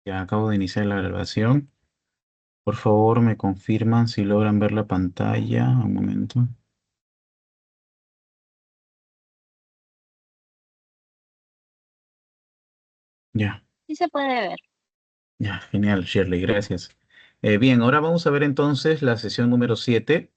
Ya acabo de iniciar la grabación. Por favor, me confirman si logran ver la pantalla. Un momento. Ya, Sí se puede ver. ya, genial, Shirley, gracias. Bien, ahora vamos a ver entonces la sesión número 7.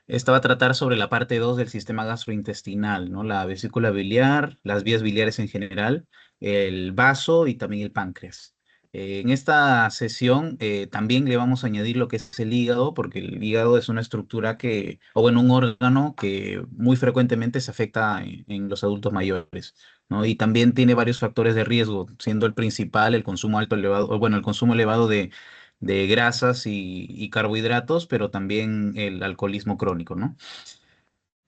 Esta va a tratar sobre la parte 2 del sistema gastrointestinal, ¿no? La vesícula biliar, las vías biliares en general, el vaso y también el páncreas. En esta sesión también le vamos a añadir lo que es el hígado, porque el hígado es una estructura que, o bueno, un órgano que muy frecuentemente se afecta en los adultos mayores, ¿no? Y también tiene varios factores de riesgo, siendo el principal el consumo alto elevado, o bueno, el consumo elevado de grasas y carbohidratos, pero también el alcoholismo crónico, ¿no?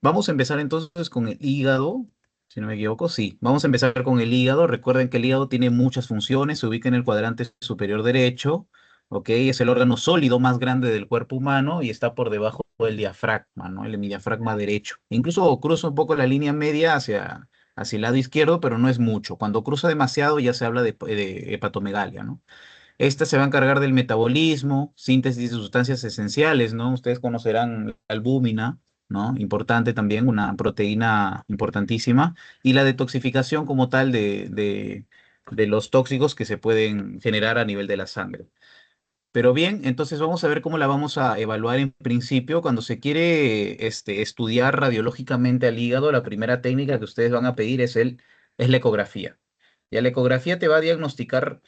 Vamos a empezar entonces con el hígado, si no me equivoco, sí. Vamos a empezar con el hígado. Recuerden que el hígado tiene muchas funciones, se ubica en el cuadrante superior derecho, ¿ok? Es el órgano sólido más grande del cuerpo humano y está por debajo del diafragma, ¿no? El diafragma derecho. Incluso cruza un poco la línea media hacia el lado izquierdo, pero no es mucho. Cuando cruza demasiado ya se habla de hepatomegalia, ¿no? Esta se va a encargar del metabolismo, síntesis de sustancias esenciales, ¿no? Ustedes conocerán la albúmina, ¿no? Importante también, una proteína importantísima, y la detoxificación como tal de los tóxicos que se pueden generar a nivel de la sangre. Pero bien, entonces vamos a ver cómo la vamos a evaluar en principio. Cuando se quiere estudiar radiológicamente al hígado, la primera técnica que ustedes van a pedir es la ecografía. Ya la ecografía te va a diagnosticar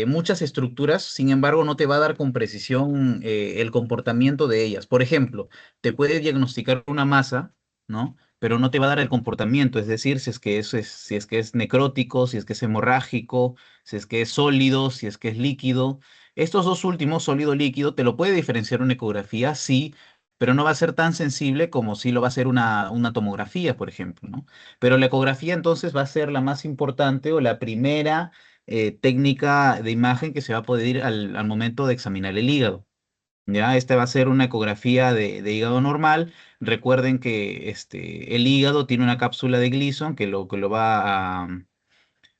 muchas estructuras, sin embargo, no te va a dar con precisión el comportamiento de ellas. Por ejemplo, te puede diagnosticar una masa, ¿no? Pero no te va a dar el comportamiento, es decir, si es que es necrótico, si es que es hemorrágico, si es que es sólido, si es que es líquido. Estos dos últimos, sólido líquido, te lo puede diferenciar una ecografía, sí, pero no va a ser tan sensible como si lo va a ser una tomografía, por ejemplo, ¿no? Pero la ecografía entonces va a ser la más importante o la primera técnica de imagen que se va a poder ir al momento de examinar el hígado. ¿Ya? Esta va a ser una ecografía de hígado normal. Recuerden que el hígado tiene una cápsula de Gleason que lo va a,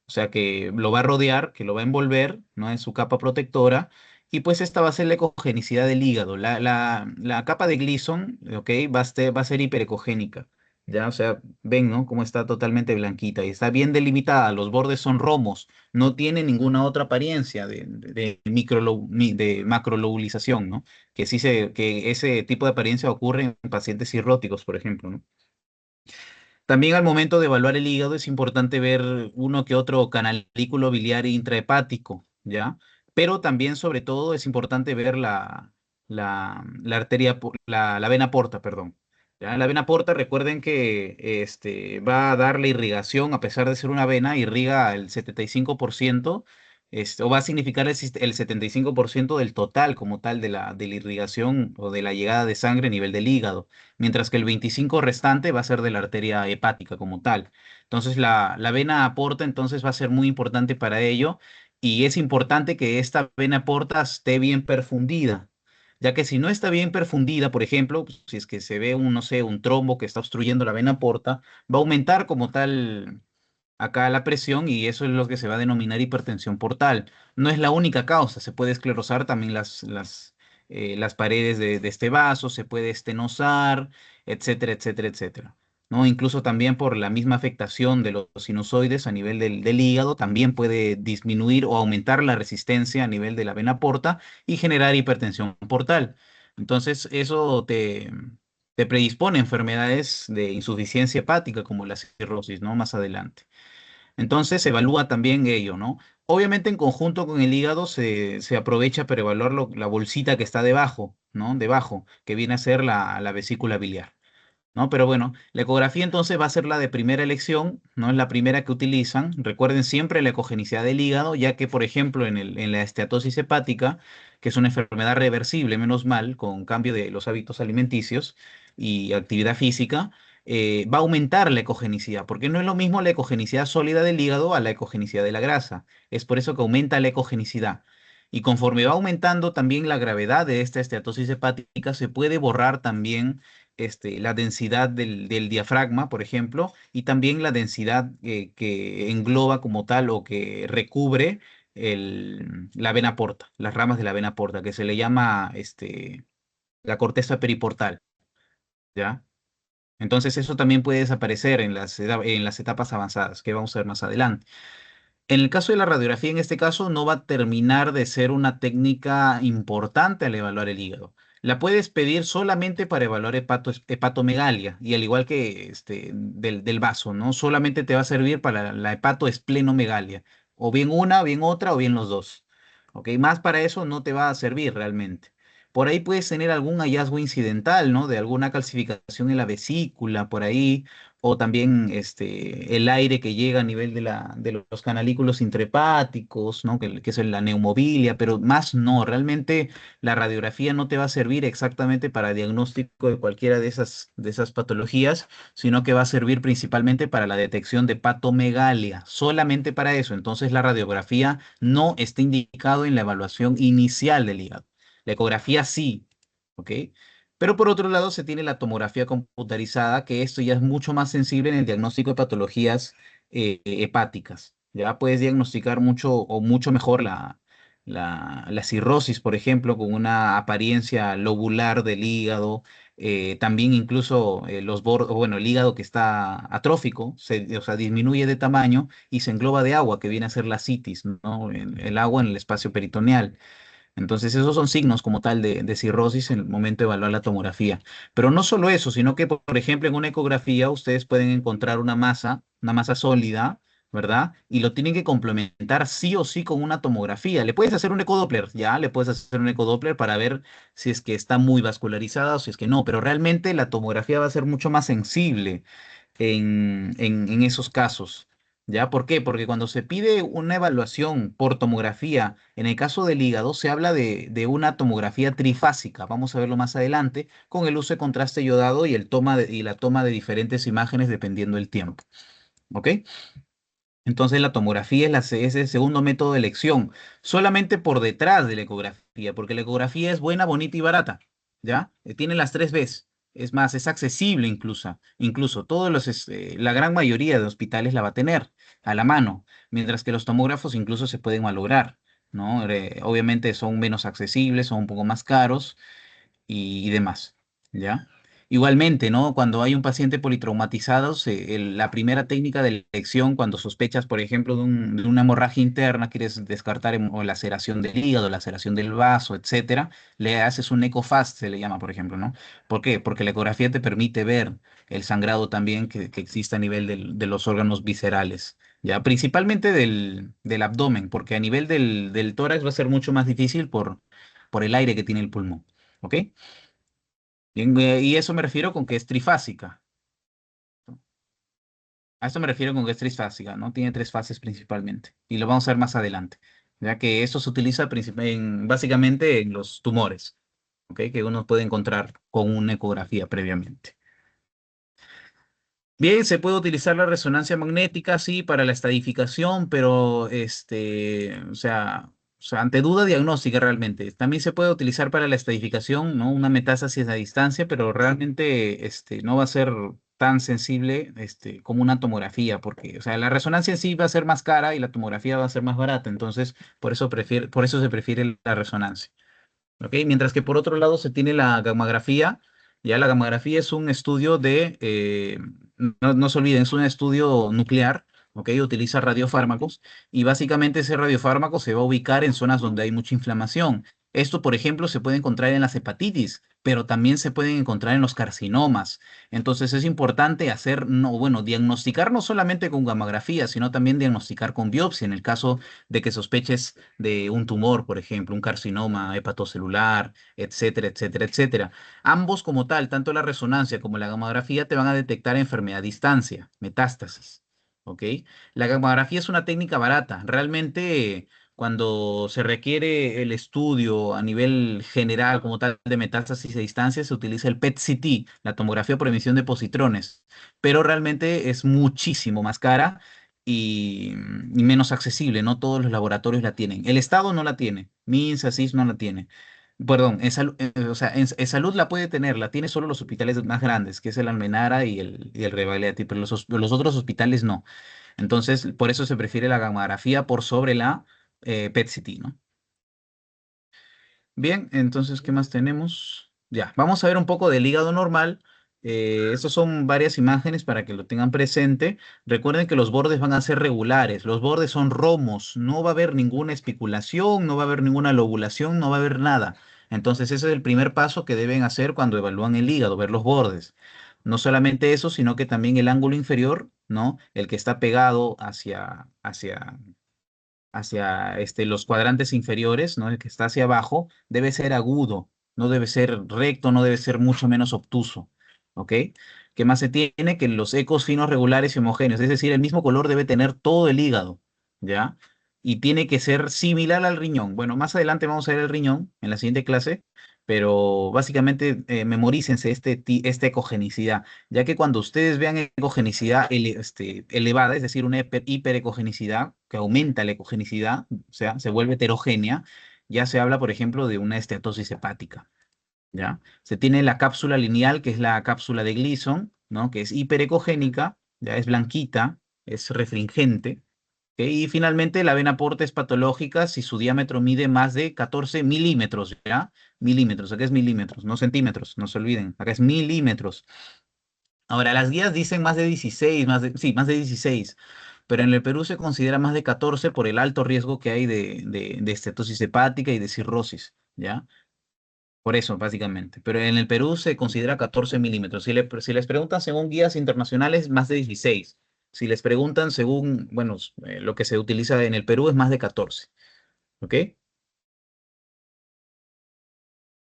o sea, que lo va a rodear, que lo va a envolver, ¿no? En su capa protectora. Y pues esta va a ser la ecogenicidad del hígado. La capa de Gleason, ¿ok? Va a ser hiperecogénica. Ya, o sea, ven, ¿no? Cómo está totalmente blanquita y está bien delimitada. Los bordes son romos. No tiene ninguna otra apariencia de macrolobulización, ¿no? Que ese tipo de apariencia ocurre en pacientes cirróticos, por ejemplo, ¿no? También al momento de evaluar el hígado es importante ver uno que otro canalículo biliar intrahepático, ¿ya? Pero también, sobre todo, es importante ver la arteria, la vena porta, perdón. ¿Ya? La vena porta, recuerden que va a dar la irrigación, a pesar de ser una vena, irriga el 75%, o va a significar el 75% del total como tal de la irrigación o de la llegada de sangre a nivel del hígado, mientras que el 25 restante va a ser de la arteria hepática como tal. Entonces la vena porta entonces va a ser muy importante para ello y es importante que esta vena porta esté bien perfundida, ya que si no está bien perfundida, por ejemplo, pues, si es que se ve no sé, un trombo que está obstruyendo la vena porta, va a aumentar como tal acá la presión y eso es lo que se va a denominar hipertensión portal. No es la única causa, se puede esclerosar también las paredes de este vaso, se puede estenosar, etcétera, etcétera, etcétera. ¿No? Incluso también por la misma afectación de los sinusoides a nivel del hígado, también puede disminuir o aumentar la resistencia a nivel de la vena porta y generar hipertensión portal. Entonces, eso te predispone a enfermedades de insuficiencia hepática como la cirrosis, ¿no? Más adelante. Entonces se evalúa también ello, ¿no? Obviamente en conjunto con el hígado se aprovecha para evaluar la bolsita que está debajo, ¿no? Debajo, que viene a ser la vesícula biliar, ¿no? Pero bueno, la ecografía entonces va a ser la de primera elección, no es la primera que utilizan. Recuerden siempre la ecogenicidad del hígado, ya que, por ejemplo, en la esteatosis hepática, que es una enfermedad reversible, menos mal, con cambio de los hábitos alimenticios y actividad física, va a aumentar la ecogenicidad, porque no es lo mismo la ecogenicidad sólida del hígado a la ecogenicidad de la grasa. Es por eso que aumenta la ecogenicidad. Y conforme va aumentando también la gravedad de esta esteatosis hepática, se puede borrar también la densidad del diafragma, por ejemplo, y también la densidad que engloba como tal o que recubre la vena porta, las ramas de la vena porta, que se le llama la corteza periportal, ¿ya? Entonces eso también puede desaparecer en las etapas avanzadas, que vamos a ver más adelante. En el caso de la radiografía, en este caso, no va a terminar de ser una técnica importante al evaluar el hígado. La puedes pedir solamente para evaluar hepatomegalia y al igual que del vaso, ¿no? Solamente te va a servir para la hepatoesplenomegalia. O bien una, o bien otra, o bien los dos. ¿Ok? Más para eso no te va a servir realmente. Por ahí puedes tener algún hallazgo incidental, ¿no? De alguna calcificación en la vesícula, por ahí o también el aire que llega a nivel de los canalículos intrahepáticos, ¿no? Que es la neumobilia, pero más no, realmente la radiografía no te va a servir exactamente para diagnóstico de cualquiera de esas patologías, sino que va a servir principalmente para la detección de patomegalia, solamente para eso. Entonces la radiografía no está indicado en la evaluación inicial del hígado. La ecografía sí, ¿ok? Pero por otro lado se tiene la tomografía computarizada, que esto ya es mucho más sensible en el diagnóstico de patologías hepáticas. Ya puedes diagnosticar mucho o mucho mejor la cirrosis, por ejemplo, con una apariencia lobular del hígado. También incluso bueno, el hígado que está atrófico, o sea, disminuye de tamaño y se engloba de agua, que viene a ser la citis, ¿no? El agua en el espacio peritoneal. Entonces, esos son signos como tal de cirrosis en el momento de evaluar la tomografía. Pero no solo eso, sino que, por ejemplo, en una ecografía ustedes pueden encontrar una masa sólida, ¿verdad? Y lo tienen que complementar sí o sí con una tomografía. Le puedes hacer un ecodoppler, ya, le puedes hacer un ecodoppler para ver si es que está muy vascularizada o si es que no, pero realmente la tomografía va a ser mucho más sensible en esos casos. ¿Ya? ¿Por qué? Porque cuando se pide una evaluación por tomografía, en el caso del hígado, se habla de una tomografía trifásica, vamos a verlo más adelante, con el uso de contraste yodado y, y la toma de diferentes imágenes dependiendo del tiempo. ¿Ok? Entonces la tomografía es el segundo método de elección, solamente por detrás de la ecografía, porque la ecografía es buena, bonita y barata, ¿ya? Tiene las tres Bs. Es más, es accesible incluso la gran mayoría de hospitales la va a tener a la mano, mientras que los tomógrafos incluso se pueden malograr, ¿no? Obviamente son menos accesibles, son un poco más caros y demás, ¿ya? Igualmente, ¿no? Cuando hay un paciente politraumatizado, la primera técnica de elección, cuando sospechas, por ejemplo, de una hemorragia interna, quieres descartar o laceración del hígado, laceración del vaso, etcétera, le haces un ecofast, se le llama, por ejemplo, ¿no? ¿Por qué? Porque la ecografía te permite ver el sangrado también que existe a nivel de los órganos viscerales, ¿ya? Principalmente del abdomen, porque a nivel del tórax va a ser mucho más difícil por el aire que tiene el pulmón. ¿Ok? Bien, y eso me refiero con que es trifásica. A esto me refiero con que es trifásica, ¿no? Tiene tres fases principalmente. Y lo vamos a ver más adelante. Ya que eso se utiliza básicamente en los tumores, ¿ok? Que uno puede encontrar con una ecografía previamente. Bien, se puede utilizar la resonancia magnética, sí, para la estadificación, pero o sea, ante duda diagnóstica realmente. También se puede utilizar para la estadificación, ¿no? Una metástasis a distancia, pero realmente no va a ser tan sensible como una tomografía, porque, o sea, la resonancia en sí va a ser más cara y la tomografía va a ser más barata, entonces por eso se prefiere la resonancia. ¿Ok? Mientras que por otro lado se tiene la gamografía. Ya la gamografía es un estudio no se olviden, es un estudio nuclear, ¿ok? Utiliza radiofármacos y básicamente ese radiofármaco se va a ubicar en zonas donde hay mucha inflamación. Esto, por ejemplo, se puede encontrar en las hepatitis, pero también se pueden encontrar en los carcinomas. Entonces es importante hacer, no, bueno, diagnosticar no solamente con gamografía, sino también diagnosticar con biopsia en el caso de que sospeches de un tumor, por ejemplo, un carcinoma hepatocelular, etcétera, etcétera, etcétera. Ambos como tal, tanto la resonancia como la gamografía, te van a detectar enfermedad a distancia, metástasis. ¿Ok? La gamografía es una técnica barata. Realmente, cuando se requiere el estudio a nivel general como tal de metástasis a distancia, se utiliza el PET-CT, la tomografía por emisión de positrones, pero realmente es muchísimo más cara y menos accesible. No todos los laboratorios la tienen. El Estado no la tiene. MINSA, SIS no la tiene. Perdón, o sea, en salud la puede tener, la tiene solo los hospitales más grandes, que es el Almenara y el Revalidati, pero los otros hospitales no. Entonces, por eso se prefiere la gamografía por sobre PET-CT, ¿no? Bien, entonces, ¿qué más tenemos? Ya, vamos a ver un poco del hígado normal. Estas son varias imágenes para que lo tengan presente. Recuerden que los bordes van a ser regulares, los bordes son romos, no va a haber ninguna espiculación, no va a haber ninguna lobulación, no va a haber nada. Entonces, ese es el primer paso que deben hacer cuando evalúan el hígado, ver los bordes. No solamente eso, sino que también el ángulo inferior, ¿no? El que está pegado hacia los cuadrantes inferiores, ¿no? El que está hacia abajo, debe ser agudo, no debe ser recto, no debe ser mucho menos obtuso, ¿ok? ¿Qué más se tiene? Que los ecos finos regulares y homogéneos, es decir, el mismo color debe tener todo el hígado, ¿ya? Y tiene que ser similar al riñón. Bueno, más adelante vamos a ver el riñón en la siguiente clase, pero básicamente memorícense esta ecogenicidad, ya que cuando ustedes vean ecogenicidad elevada, es decir, una hiperecogenicidad que aumenta la ecogenicidad, o sea, se vuelve heterogénea, ya se habla, por ejemplo, de una esteatosis hepática, ¿ya? Se tiene la cápsula lineal, que es la cápsula de Gleason, ¿no? Que es hiperecogénica, ya es blanquita, es refringente, ¿ok? Y finalmente la vena porta es patológica si su diámetro mide más de 14 milímetros, ¿ya? Milímetros, acá es milímetros, no centímetros, no se olviden, acá es milímetros. Ahora, las guías dicen más de 16, sí, más de 16, pero en el Perú se considera más de 14 por el alto riesgo que hay de estetosis hepática y de cirrosis, ¿ya? Por eso, básicamente. Pero en el Perú se considera 14 milímetros. Si les preguntan según guías internacionales, más de 16. Si les preguntan según, bueno, lo que se utiliza en el Perú es más de 14. ¿Ok?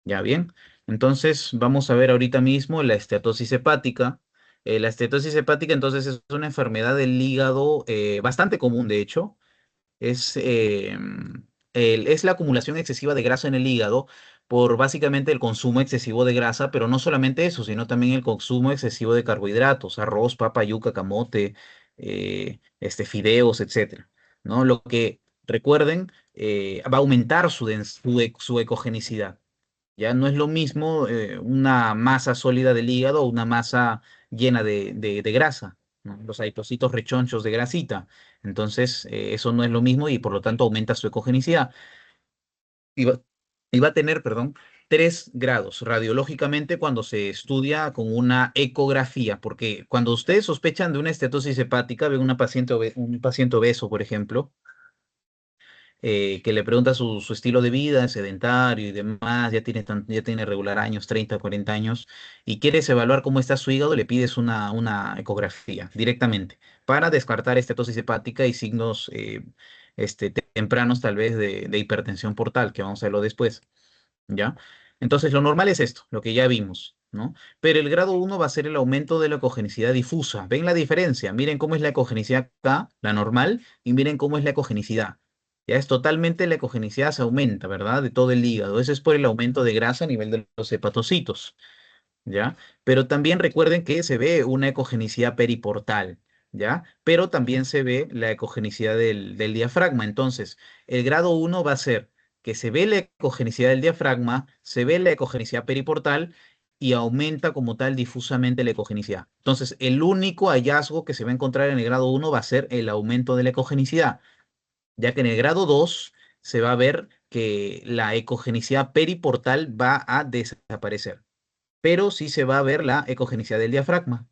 Ya bien. Entonces, vamos a ver ahorita mismo la esteatosis hepática. La esteatosis hepática, entonces, es una enfermedad del hígado bastante común, de hecho. Es, es la acumulación excesiva de grasa en el hígado por básicamente el consumo excesivo de grasa, pero no solamente eso, sino también el consumo excesivo de carbohidratos, arroz, papa, yuca, camote, fideos, etcétera, ¿no? Lo que, recuerden, va a aumentar su ecogenicidad. Ya no es lo mismo una masa sólida del hígado o una masa llena de grasa, ¿no? Los adipocitos rechonchos de grasita. Entonces, eso no es lo mismo y por lo tanto aumenta su ecogenicidad. Y va, y va a tener, perdón, 3 grados radiológicamente cuando se estudia con una ecografía, porque cuando ustedes sospechan de una estetosis hepática, ven una un paciente obeso, por ejemplo, que le pregunta su estilo de vida, sedentario y demás, ya tiene regular años, 30, 40 años, y quieres evaluar cómo está su hígado, le pides una ecografía directamente para descartar estatosis hepática y signos tempranos tal vez de hipertensión portal, que vamos a verlo después, ¿ya? Entonces, lo normal es esto, lo que ya vimos, ¿no? Pero el grado uno va a ser el aumento de la ecogenicidad difusa. ¿Ven la diferencia? Miren cómo es la ecogenicidad acá, la normal, y miren cómo es la ecogenicidad. Ya es totalmente la ecogenicidad se aumenta, ¿verdad? De todo el hígado. Eso es por el aumento de grasa a nivel de los hepatocitos, ¿ya? Pero también recuerden que se ve una ecogenicidad periportal, ¿ya? Pero también se ve la ecogenicidad del diafragma. Entonces, el grado uno va a ser que se ve la ecogenicidad del diafragma, se ve la ecogenicidad periportal y aumenta como tal difusamente la ecogenicidad. Entonces, el único hallazgo que se va a encontrar en el grado uno va a ser el aumento de la ecogenicidad, ya que en el grado 2 se va a ver que la ecogenicidad periportal va a desaparecer, pero sí se va a ver la ecogenicidad del diafragma.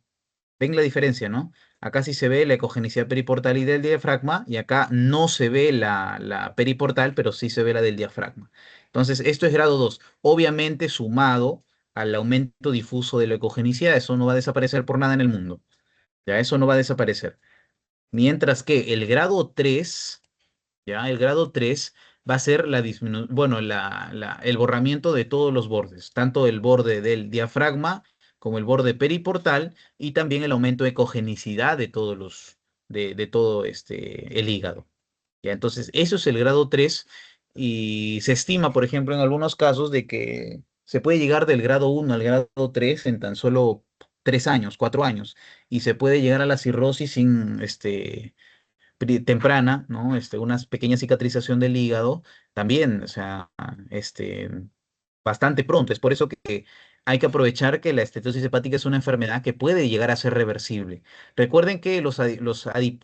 ¿Ven la diferencia, no? Acá sí se ve la ecogenicidad periportal y del diafragma, y acá no se ve la periportal, pero sí se ve la del diafragma. Entonces, esto es grado 2. Obviamente, sumado al aumento difuso de la ecogenicidad, eso no va a desaparecer por nada en el mundo. Ya, eso no va a desaparecer. Mientras que el grado 3, ya, el grado 3 va a ser bueno, el borramiento de todos los bordes, tanto el borde del diafragma como el borde periportal y también el aumento de ecogenicidad de todo el hígado. Ya, entonces, eso es el grado 3 y se estima, por ejemplo, en algunos casos de que se puede llegar del grado uno al grado 3 en tan solo 3 años, 4 años, y se puede llegar a la cirrosis sin temprana, ¿no? Una pequeña cicatrización del hígado, también, o sea, bastante pronto. Es por eso que hay que aprovechar que la estetosis hepática es una enfermedad que puede llegar a ser reversible. Recuerden que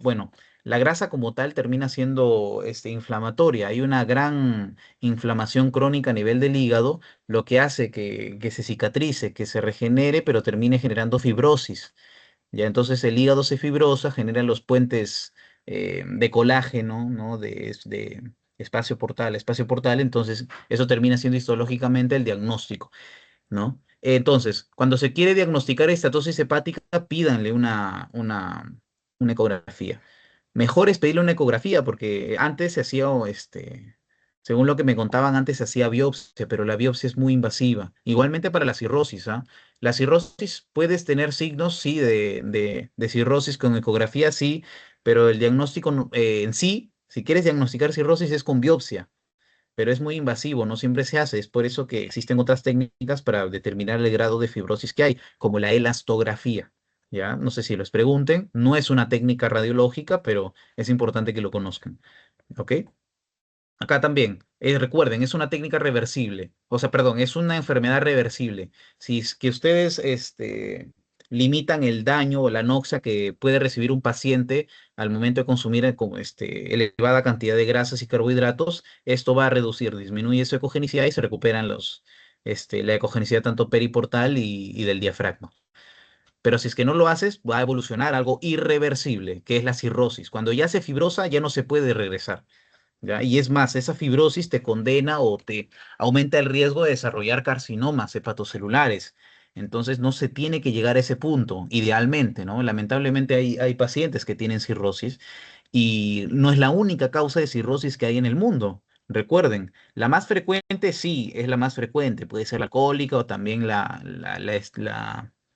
bueno, la grasa como tal termina siendo inflamatoria. Hay una gran inflamación crónica a nivel del hígado, lo que hace que se cicatrice, que se regenere, pero termine generando fibrosis. Ya entonces el hígado se fibrosa, genera los puentes de colágeno, ¿no? De espacio portal, entonces eso termina siendo histológicamente el diagnóstico, ¿no? Entonces, cuando se quiere diagnosticar estatosis hepática, pídanle una ecografía. Mejor es pedirle una ecografía porque antes se hacía, según lo que me contaban, antes se hacía biopsia, pero la biopsia es muy invasiva. Igualmente para la cirrosis, ¿ah? La cirrosis puedes tener signos, sí, de cirrosis con ecografía, sí, pero el diagnóstico en sí, si quieres diagnosticar cirrosis es con biopsia, pero es muy invasivo, no siempre se hace. Es por eso que existen otras técnicas para determinar el grado de fibrosis que hay, como la elastografía. ¿Ya? No sé si les pregunten, no es una técnica radiológica, pero es importante que lo conozcan. ¿Ok? Acá también, recuerden, es una técnica reversible, o sea, perdón, es una enfermedad reversible. Si es que ustedes limitan el daño o la anoxia que puede recibir un paciente al momento de consumir elevada cantidad de grasas y carbohidratos, esto va a reducir, disminuye su ecogenicidad y se recuperan la ecogenicidad tanto periportal y del diafragma. Pero si es que no lo haces, va a evolucionar algo irreversible, que es la cirrosis. Cuando ya se fibrosa, ya no se puede regresar. ¿Ya? Y es más, esa fibrosis te condena o te aumenta el riesgo de desarrollar carcinomas hepatocelulares. Entonces no se tiene que llegar a ese punto, idealmente, ¿no? Lamentablemente hay pacientes que tienen cirrosis y no es la única causa de cirrosis que hay en el mundo. Recuerden, la más frecuente sí es la más frecuente, puede ser la alcohólica o también la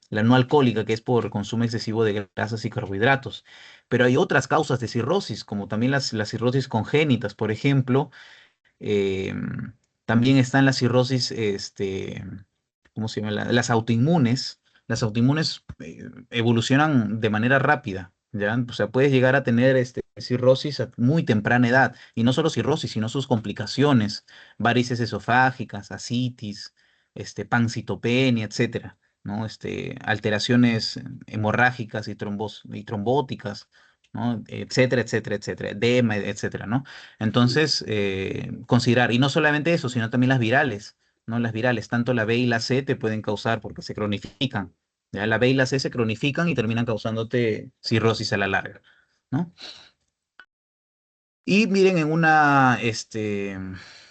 no alcohólica, que es por consumo excesivo de grasas y carbohidratos. Pero hay otras causas de cirrosis, como también las cirrosis congénitas, por ejemplo. También están las cirrosis, ¿cómo se llama? Las autoinmunes. Las autoinmunes evolucionan de manera rápida, ¿ya? O sea, puedes llegar a tener cirrosis a muy temprana edad. Y no solo cirrosis, sino sus complicaciones, varices esofágicas, ascitis, pancitopenia, etcétera, ¿no? Alteraciones hemorrágicas y trombóticas, ¿no? Etcétera, etcétera, etcétera, edema, etcétera, ¿no? Entonces, considerar, y no solamente eso, sino también las virales, ¿no? Las virales, tanto la B y la C te pueden causar porque se cronifican. ¿Ya? La B y la C se cronifican y terminan causándote cirrosis a la larga, ¿no? Y miren, este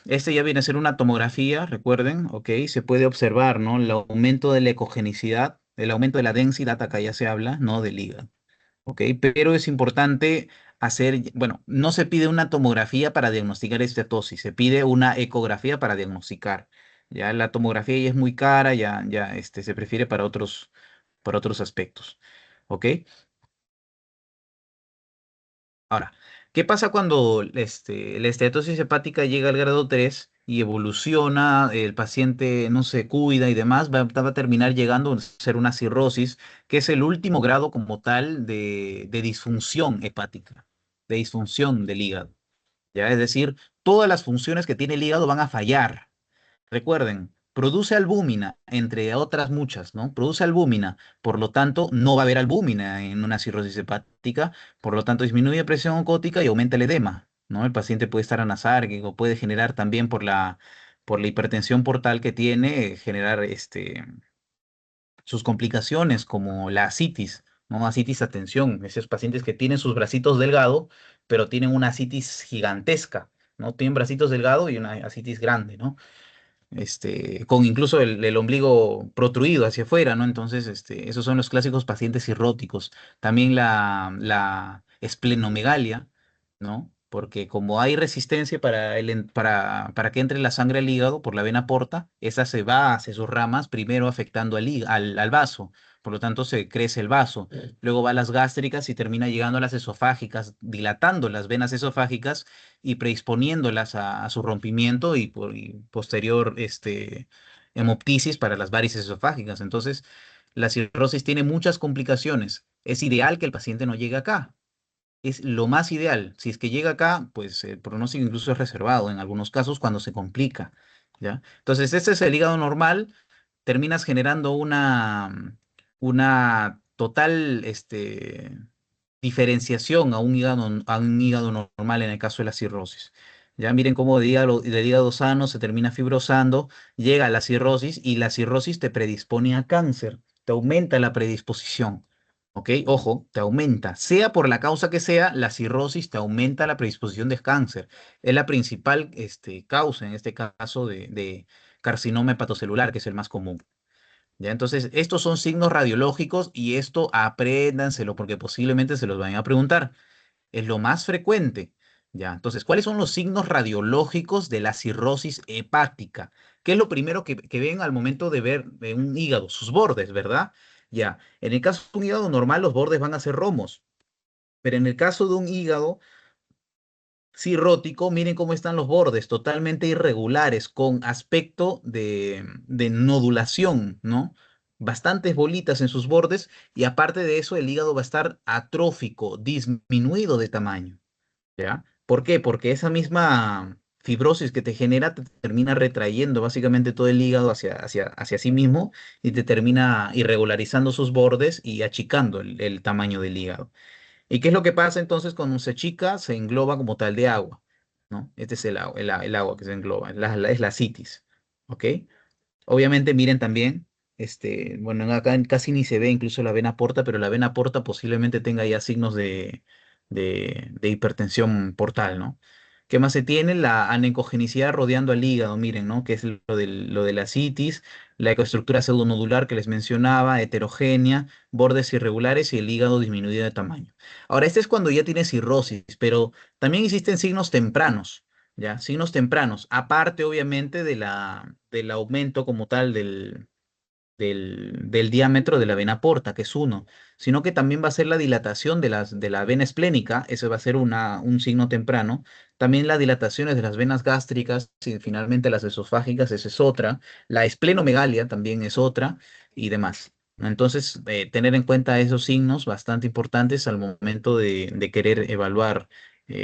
ya viene a ser una tomografía, recuerden, ¿ok? Se puede observar, ¿no? El aumento de la ecogenicidad, el aumento de la densidad, acá ya se habla, ¿no? Del hígado. ¿Ok? Pero es importante hacer, bueno, no se pide una tomografía para diagnosticar estatosis, se pide una ecografía para diagnosticar. Ya la tomografía ya es muy cara, ya se prefiere para otros aspectos. ¿Ok? Ahora, ¿qué pasa cuando la estatosis hepática llega al grado 3 y evoluciona, el paciente no se cuida y demás, va a terminar llegando a ser una cirrosis, que es el último grado como tal de disfunción hepática, de disfunción del hígado? ¿Ya? Es decir, todas las funciones que tiene el hígado van a fallar. Recuerden, produce albúmina, entre otras muchas, ¿no? Produce albúmina, por lo tanto, no va a haber albúmina en una cirrosis hepática, por lo tanto, disminuye presión oncótica y aumenta el edema, ¿no? El paciente puede estar anasárquico, puede generar también por la hipertensión portal que tiene, generar sus complicaciones como la ascitis, ¿no? Ascitis a tensión, esos pacientes que tienen sus bracitos delgados, pero tienen una ascitis gigantesca, ¿no? Tienen bracitos delgados y una ascitis grande, ¿no? Con incluso el ombligo protruido hacia afuera, ¿no? Entonces, esos son los clásicos pacientes cirróticos. También la esplenomegalia, ¿no? Porque como hay resistencia para que entre la sangre al hígado por la vena porta, esa se va hacia sus ramas, primero afectando al vaso. Por lo tanto, se crece el vaso. Luego va a las gástricas y termina llegando a las esofágicas, dilatando las venas esofágicas y predisponiéndolas a su rompimiento y posterior hemoptisis para las varices esofágicas. Entonces, la cirrosis tiene muchas complicaciones. Es ideal que el paciente no llegue acá. Es lo más ideal. Si es que llega acá, pues el pronóstico incluso es reservado en algunos casos cuando se complica, ¿ya? Entonces, este es el hígado normal. Terminas generando una total, diferenciación a un hígado normal en el caso de la cirrosis. Ya miren cómo del hígado sano se termina fibrosando, llega a la cirrosis y la cirrosis te predispone a cáncer, te aumenta la predisposición. ¿Ok? Ojo, te aumenta. Sea por la causa que sea, la cirrosis te aumenta la predisposición de cáncer. Es la principal causa, en este caso, de carcinoma hepatocelular, que es el más común. ¿Ya? Entonces, estos son signos radiológicos y esto apréndanselo porque posiblemente se los vayan a preguntar. Es lo más frecuente. ¿Ya? Entonces, ¿cuáles son los signos radiológicos de la cirrosis hepática? ¿Qué es lo primero que ven al momento de ver un hígado? Sus bordes, ¿verdad? Ya. En el caso de un hígado normal, los bordes van a ser romos. Pero en el caso de un hígado cirrótico, miren cómo están los bordes, totalmente irregulares, con aspecto de nodulación, ¿no? Bastantes bolitas en sus bordes y aparte de eso, el hígado va a estar atrófico, disminuido de tamaño, ¿ya? ¿Por qué? Porque esa misma fibrosis que te genera te termina retrayendo básicamente todo el hígado hacia sí mismo y te termina irregularizando sus bordes y achicando el tamaño del hígado. ¿Y qué es lo que pasa entonces cuando se achica? Se engloba como tal de agua, ¿no? Este es el agua que se engloba, es la citis, ¿ok? Obviamente miren también, bueno, acá casi ni se ve incluso la vena porta, pero la vena porta posiblemente tenga ya signos de hipertensión portal, ¿no? ¿Qué más se tiene? La anecogenicidad rodeando al hígado, miren, ¿no? Que es lo de la citis, la ecoestructura pseudonodular que les mencionaba, heterogénea, bordes irregulares y el hígado disminuido de tamaño. Ahora, este es cuando ya tiene cirrosis, pero también existen signos tempranos. ¿Ya? Signos tempranos, aparte obviamente del aumento como tal del diámetro de la vena porta, que es uno, sino que también va a ser la dilatación de la vena esplénica, eso va a ser un signo temprano, también las dilataciones de las venas gástricas y finalmente las esofágicas, esa es otra, la esplenomegalia también es otra y demás. Entonces, tener en cuenta esos signos bastante importantes al momento de querer evaluar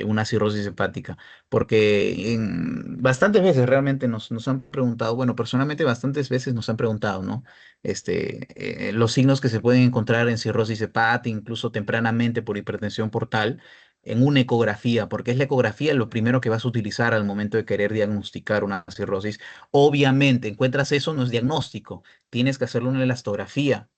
una cirrosis hepática porque bastantes veces realmente nos han preguntado, bueno, personalmente bastantes veces nos han preguntado, ¿no? Los signos que se pueden encontrar en cirrosis hepática, incluso tempranamente por hipertensión portal, en una ecografía, porque es la ecografía lo primero que vas a utilizar al momento de querer diagnosticar una cirrosis. Obviamente, encuentras eso, no es diagnóstico, tienes que hacerlo una elastografía.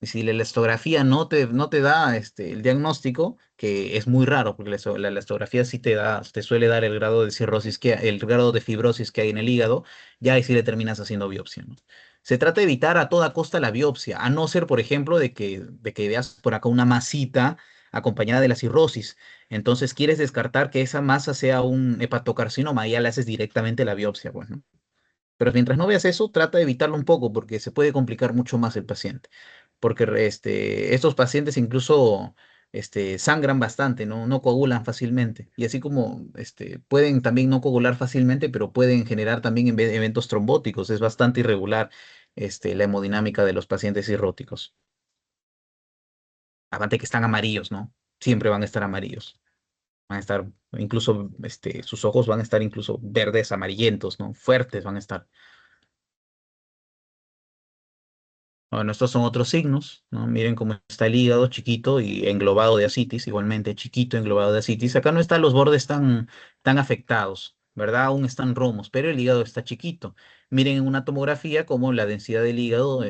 Y si la elastografía no te da el diagnóstico, que es muy raro, porque la elastografía sí te suele dar el grado de cirrosis, el grado de fibrosis que hay en el hígado, ya ahí sí le terminas haciendo biopsia, ¿no? Se trata de evitar a toda costa la biopsia, a no ser, por ejemplo, de que veas por acá una masita acompañada de la cirrosis. Entonces quieres descartar que esa masa sea un hepatocarcinoma, y ya le haces directamente la biopsia, pues, ¿no? Pero mientras no veas eso, trata de evitarlo un poco porque se puede complicar mucho más el paciente. Porque estos pacientes incluso sangran bastante, ¿no? No coagulan fácilmente. Y así como pueden también no coagular fácilmente, pero pueden generar también eventos trombóticos. Es bastante irregular la hemodinámica de los pacientes cirróticos. Aparte que están amarillos, ¿no? Siempre van a estar amarillos. Van a estar, incluso, sus ojos van a estar incluso verdes, amarillentos, ¿no? Fuertes van a estar. Bueno, estos son otros signos, ¿no? Miren cómo está el hígado chiquito y englobado de ascitis, igualmente chiquito englobado de ascitis. Acá no están los bordes tan afectados, ¿verdad? Aún están romos, pero el hígado está chiquito. Miren en una tomografía cómo la densidad del hígado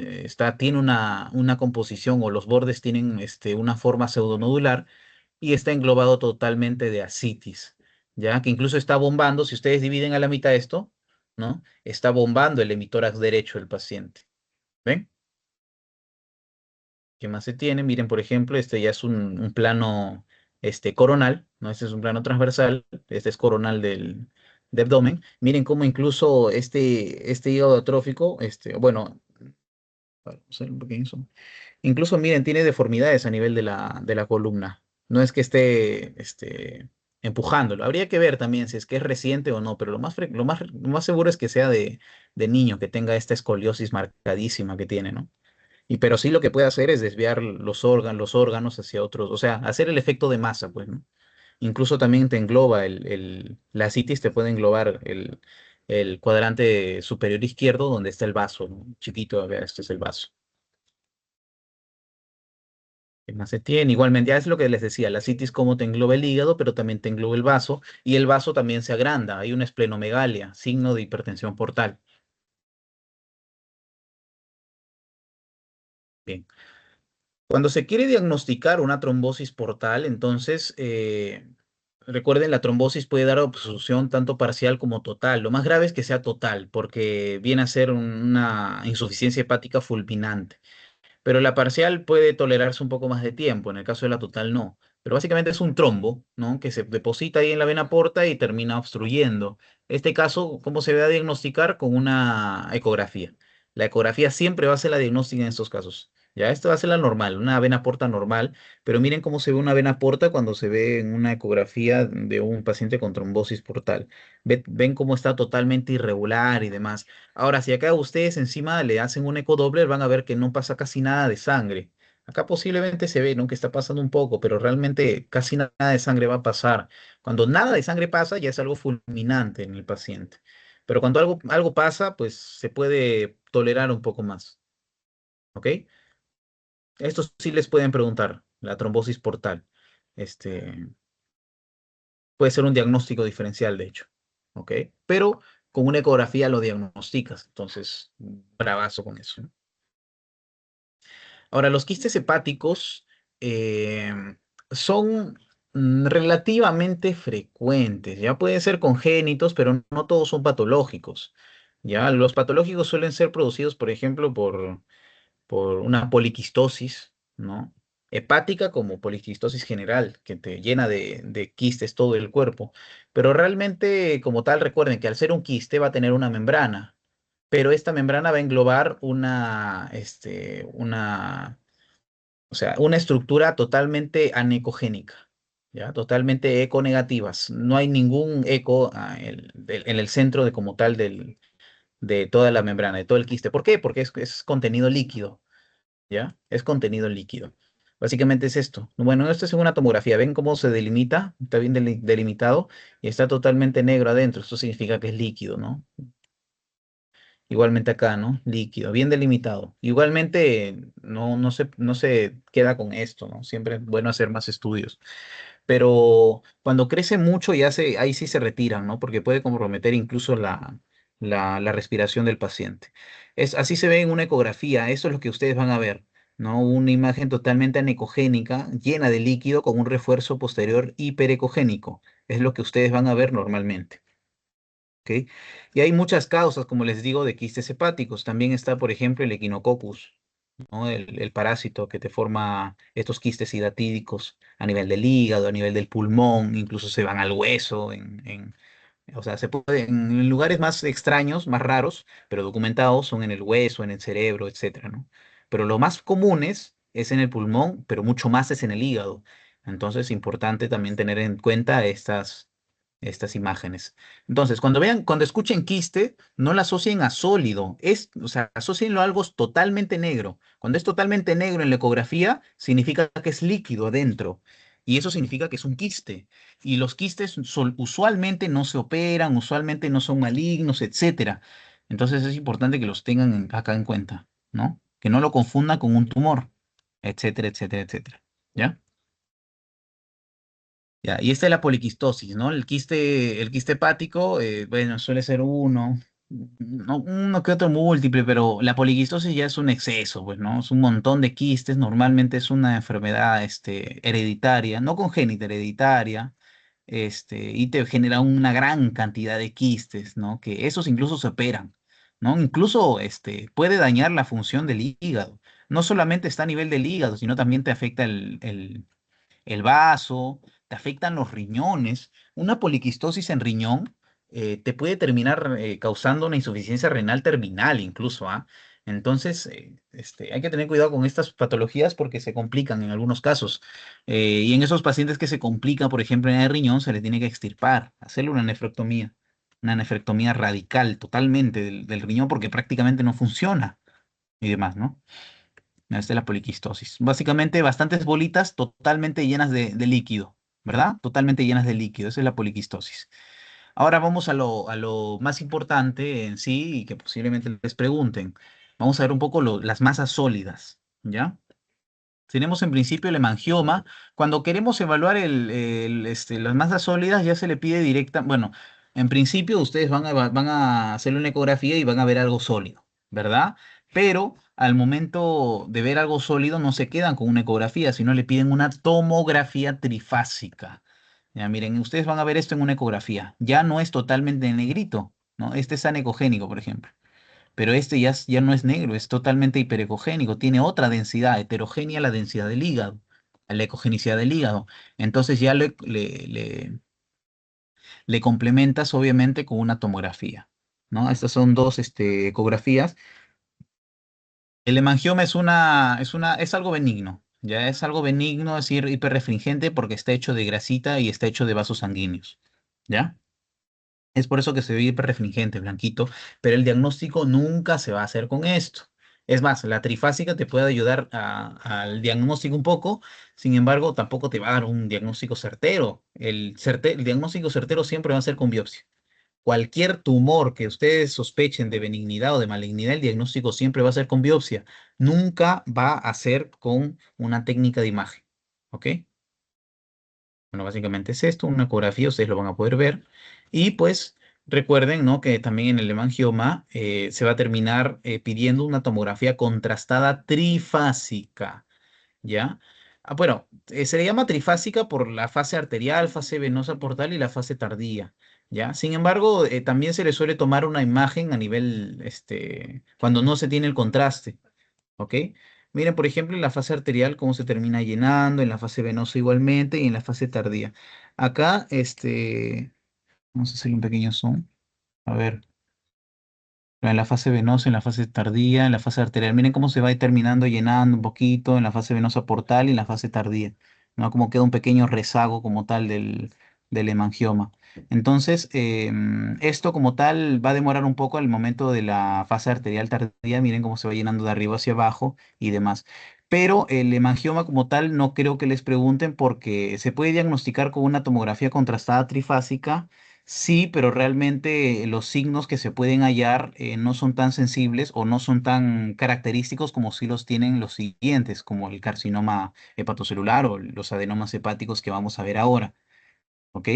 tiene una composición o los bordes tienen una forma pseudonodular y está englobado totalmente de ascitis, ¿ya? Que incluso está bombando, si ustedes dividen a la mitad esto, ¿no? Está bombando el hemitórax derecho del paciente. ¿Ven? ¿Qué más se tiene? Miren, por ejemplo, este ya es un plano coronal, ¿no? Este es un plano transversal, este es coronal de abdomen. Miren cómo incluso este hígado atrófico, bueno, vamos a ver un pequeño zoom. Incluso miren, tiene deformidades a nivel de la columna. No es que esté empujándolo. Habría que ver también si es que es reciente o no, pero lo más seguro es que sea de niño, que tenga esta escoliosis marcadísima que tiene, ¿no? Pero sí lo que puede hacer es desviar los órganos hacia otros, o sea, hacer el efecto de masa, pues, ¿no? Incluso también te engloba la citis, te puede englobar el cuadrante superior izquierdo donde está el vaso, ¿no? Chiquito, a ver, este es el vaso. ¿Qué más se tiene? Igualmente, ya es lo que les decía, la citis como te engloba el hígado, pero también te engloba el vaso, y el vaso también se agranda. Hay una esplenomegalia, signo de hipertensión portal. Bien. Cuando se quiere diagnosticar una trombosis portal, entonces, recuerden, la trombosis puede dar obstrucción tanto parcial como total. Lo más grave es que sea total, porque viene a ser una insuficiencia hepática fulminante. Pero la parcial puede tolerarse un poco más de tiempo, en el caso de la total no. Pero básicamente es un trombo, ¿no? Que se deposita ahí en la vena porta y termina obstruyendo. Este caso, ¿cómo se va a diagnosticar? Con una ecografía. La ecografía siempre va a ser la diagnóstica en estos casos. Ya, esto va a ser la normal, una vena porta normal, pero miren cómo se ve una vena porta cuando se ve en una ecografía de un paciente con trombosis portal. Ven cómo está totalmente irregular y demás. Ahora, si acá ustedes encima le hacen un ecodoppler, van a ver que no pasa casi nada de sangre. Acá posiblemente se ve, ¿no? Que está pasando un poco, pero realmente casi nada de sangre va a pasar. Cuando nada de sangre pasa, ya es algo fulminante en el paciente. Pero cuando algo pasa, pues se puede tolerar un poco más. ¿Ok? Estos sí les pueden preguntar, la trombosis portal. Este, puede ser un diagnóstico diferencial, de hecho. ¿Ok? Pero con una ecografía lo diagnosticas. Entonces, bravazo con eso, ¿no? Ahora, los quistes hepáticos eh, son relativamente frecuentes, ya pueden ser congénitos, pero no todos son patológicos. Ya, los patológicos suelen ser producidos, por ejemplo, por una poliquistosis, ¿no? Hepática como poliquistosis general, que te llena de quistes todo el cuerpo. Pero realmente, como tal, recuerden que al ser un quiste va a tener una membrana, pero esta membrana va a englobar o sea, una estructura totalmente anecogénica, ¿ya? Totalmente econegativas. No hay ningún eco en el centro de como tal de toda la membrana, de todo el quiste. ¿Por qué? Porque es contenido líquido, ¿ya? Es contenido líquido. Básicamente es esto. Bueno, esto es una tomografía. ¿Ven cómo se delimita? Está bien delimitado y está totalmente negro adentro. Esto significa que es líquido, ¿no? Igualmente acá, ¿no? Líquido, bien delimitado. Igualmente no se queda con esto, ¿no? Siempre es bueno hacer más estudios. Pero cuando crece mucho ahí sí se retiran, ¿no? Porque puede comprometer incluso la respiración del paciente. Así se ve en una ecografía, eso es lo que ustedes van a ver, ¿no? Una imagen totalmente anecogénica, llena de líquido con un refuerzo posterior hiperecogénico. Es lo que ustedes van a ver normalmente. ¿Ok? Y hay muchas causas, como les digo, de quistes hepáticos. También está, por ejemplo, el equinococcus, ¿no? El parásito que te forma estos quistes hidatídicos a nivel del hígado, a nivel del pulmón, incluso se van al hueso, o sea, se puede, en lugares más extraños, más raros, pero documentados, son en el hueso, en el cerebro, etcétera, ¿no? Pero lo más comunes es en el pulmón, pero mucho más es en el hígado. Entonces, es importante también tener en cuenta estas imágenes. Entonces, cuando escuchen quiste, no la asocien a sólido, o sea, asocienlo a algo totalmente negro. Cuando es totalmente negro en la ecografía, significa que es líquido adentro. Y eso significa que es un quiste. Y los quistes usualmente no se operan, usualmente no son malignos, etcétera. Entonces es importante que los tengan acá en cuenta, ¿no? Que no lo confundan con un tumor, etcétera, etcétera, etcétera. ¿Ya? Ya, y esta es la poliquistosis, ¿no? El quiste hepático, bueno, suele ser uno que otro múltiple, pero la poliquistosis ya es un exceso, pues, ¿no? Es un montón de quistes, normalmente es una enfermedad, hereditaria, no congénita, hereditaria, y te genera una gran cantidad de quistes, ¿no? Que esos incluso se operan, ¿no? Incluso, puede dañar la función del hígado. No solamente está a nivel del hígado, sino también te afecta el vaso, te afectan los riñones. Una poliquistosis en riñón te puede terminar causando una insuficiencia renal terminal incluso, ¿ah? Entonces, hay que tener cuidado con estas patologías porque se complican en algunos casos. Y en esos pacientes que se complican, por ejemplo, en el riñón, se les tiene que extirpar, hacerle una nefrectomía radical totalmente del riñón porque prácticamente no funciona y demás, ¿no? Esta es la poliquistosis. Básicamente, bastantes bolitas totalmente llenas de líquido, ¿verdad? Totalmente llenas de líquido. Esa es la poliquistosis. Ahora vamos a lo más importante en sí y que posiblemente les pregunten. Vamos a ver un poco las masas sólidas, ¿ya? Tenemos en principio el hemangioma. Cuando queremos evaluar las masas sólidas, ya se le pide directa. Bueno, en principio ustedes van a hacer una ecografía y van a ver algo sólido, ¿verdad? Pero al momento de ver algo sólido no se quedan con una ecografía, sino le piden una tomografía trifásica. Ya miren, ustedes van a ver esto en una ecografía. Ya no es totalmente negrito, ¿no? Este es anecogénico, por ejemplo. Pero este ya no es negro, es totalmente hiperecogénico, tiene otra densidad, heterogénea a la densidad del hígado, a la ecogenicidad del hígado. Entonces ya le complementas obviamente con una tomografía, ¿no? Estas son dos ecografías. El hemangioma es algo benigno, ya es algo benigno, es decir, hiperrefringente porque está hecho de grasita y está hecho de vasos sanguíneos, ¿ya? Es por eso que se ve hiperrefringente, blanquito, pero el diagnóstico nunca se va a hacer con esto. Es más, la trifásica te puede ayudar al diagnóstico un poco, sin embargo, tampoco te va a dar un diagnóstico certero. El diagnóstico certero siempre va a ser con biopsia. Cualquier tumor que ustedes sospechen de benignidad o de malignidad, el diagnóstico siempre va a ser con biopsia. Nunca va a ser con una técnica de imagen. ¿Ok? Bueno, básicamente es esto, una ecografía, ustedes lo van a poder ver. Y pues recuerden, ¿no? Que también en el hemangioma se va a terminar pidiendo una tomografía contrastada trifásica, ¿ya? Bueno, se le llama trifásica por la fase arterial, fase venosa portal y la fase tardía, ¿ya? Sin embargo, también se le suele tomar una imagen a nivel, cuando no se tiene el contraste. ¿Ok? Miren, por ejemplo, en la fase arterial, cómo se termina llenando, en la fase venosa igualmente y en la fase tardía. Acá, vamos a hacerle un pequeño zoom. A ver, en la fase venosa, en la fase tardía, en la fase arterial. Miren cómo se va a ir terminando, llenando un poquito en la fase venosa portal y en la fase tardía, ¿no? Como queda un pequeño rezago como tal del hemangioma. Entonces, esto como tal va a demorar un poco al momento de la fase arterial tardía. Miren cómo se va llenando de arriba hacia abajo y demás. Pero el hemangioma como tal no creo que les pregunten porque se puede diagnosticar con una tomografía contrastada trifásica. Sí, pero realmente los signos que se pueden hallar no son tan sensibles o no son tan característicos como si los tienen los siguientes, como el carcinoma hepatocelular o los adenomas hepáticos que vamos a ver ahora. ¿Ok?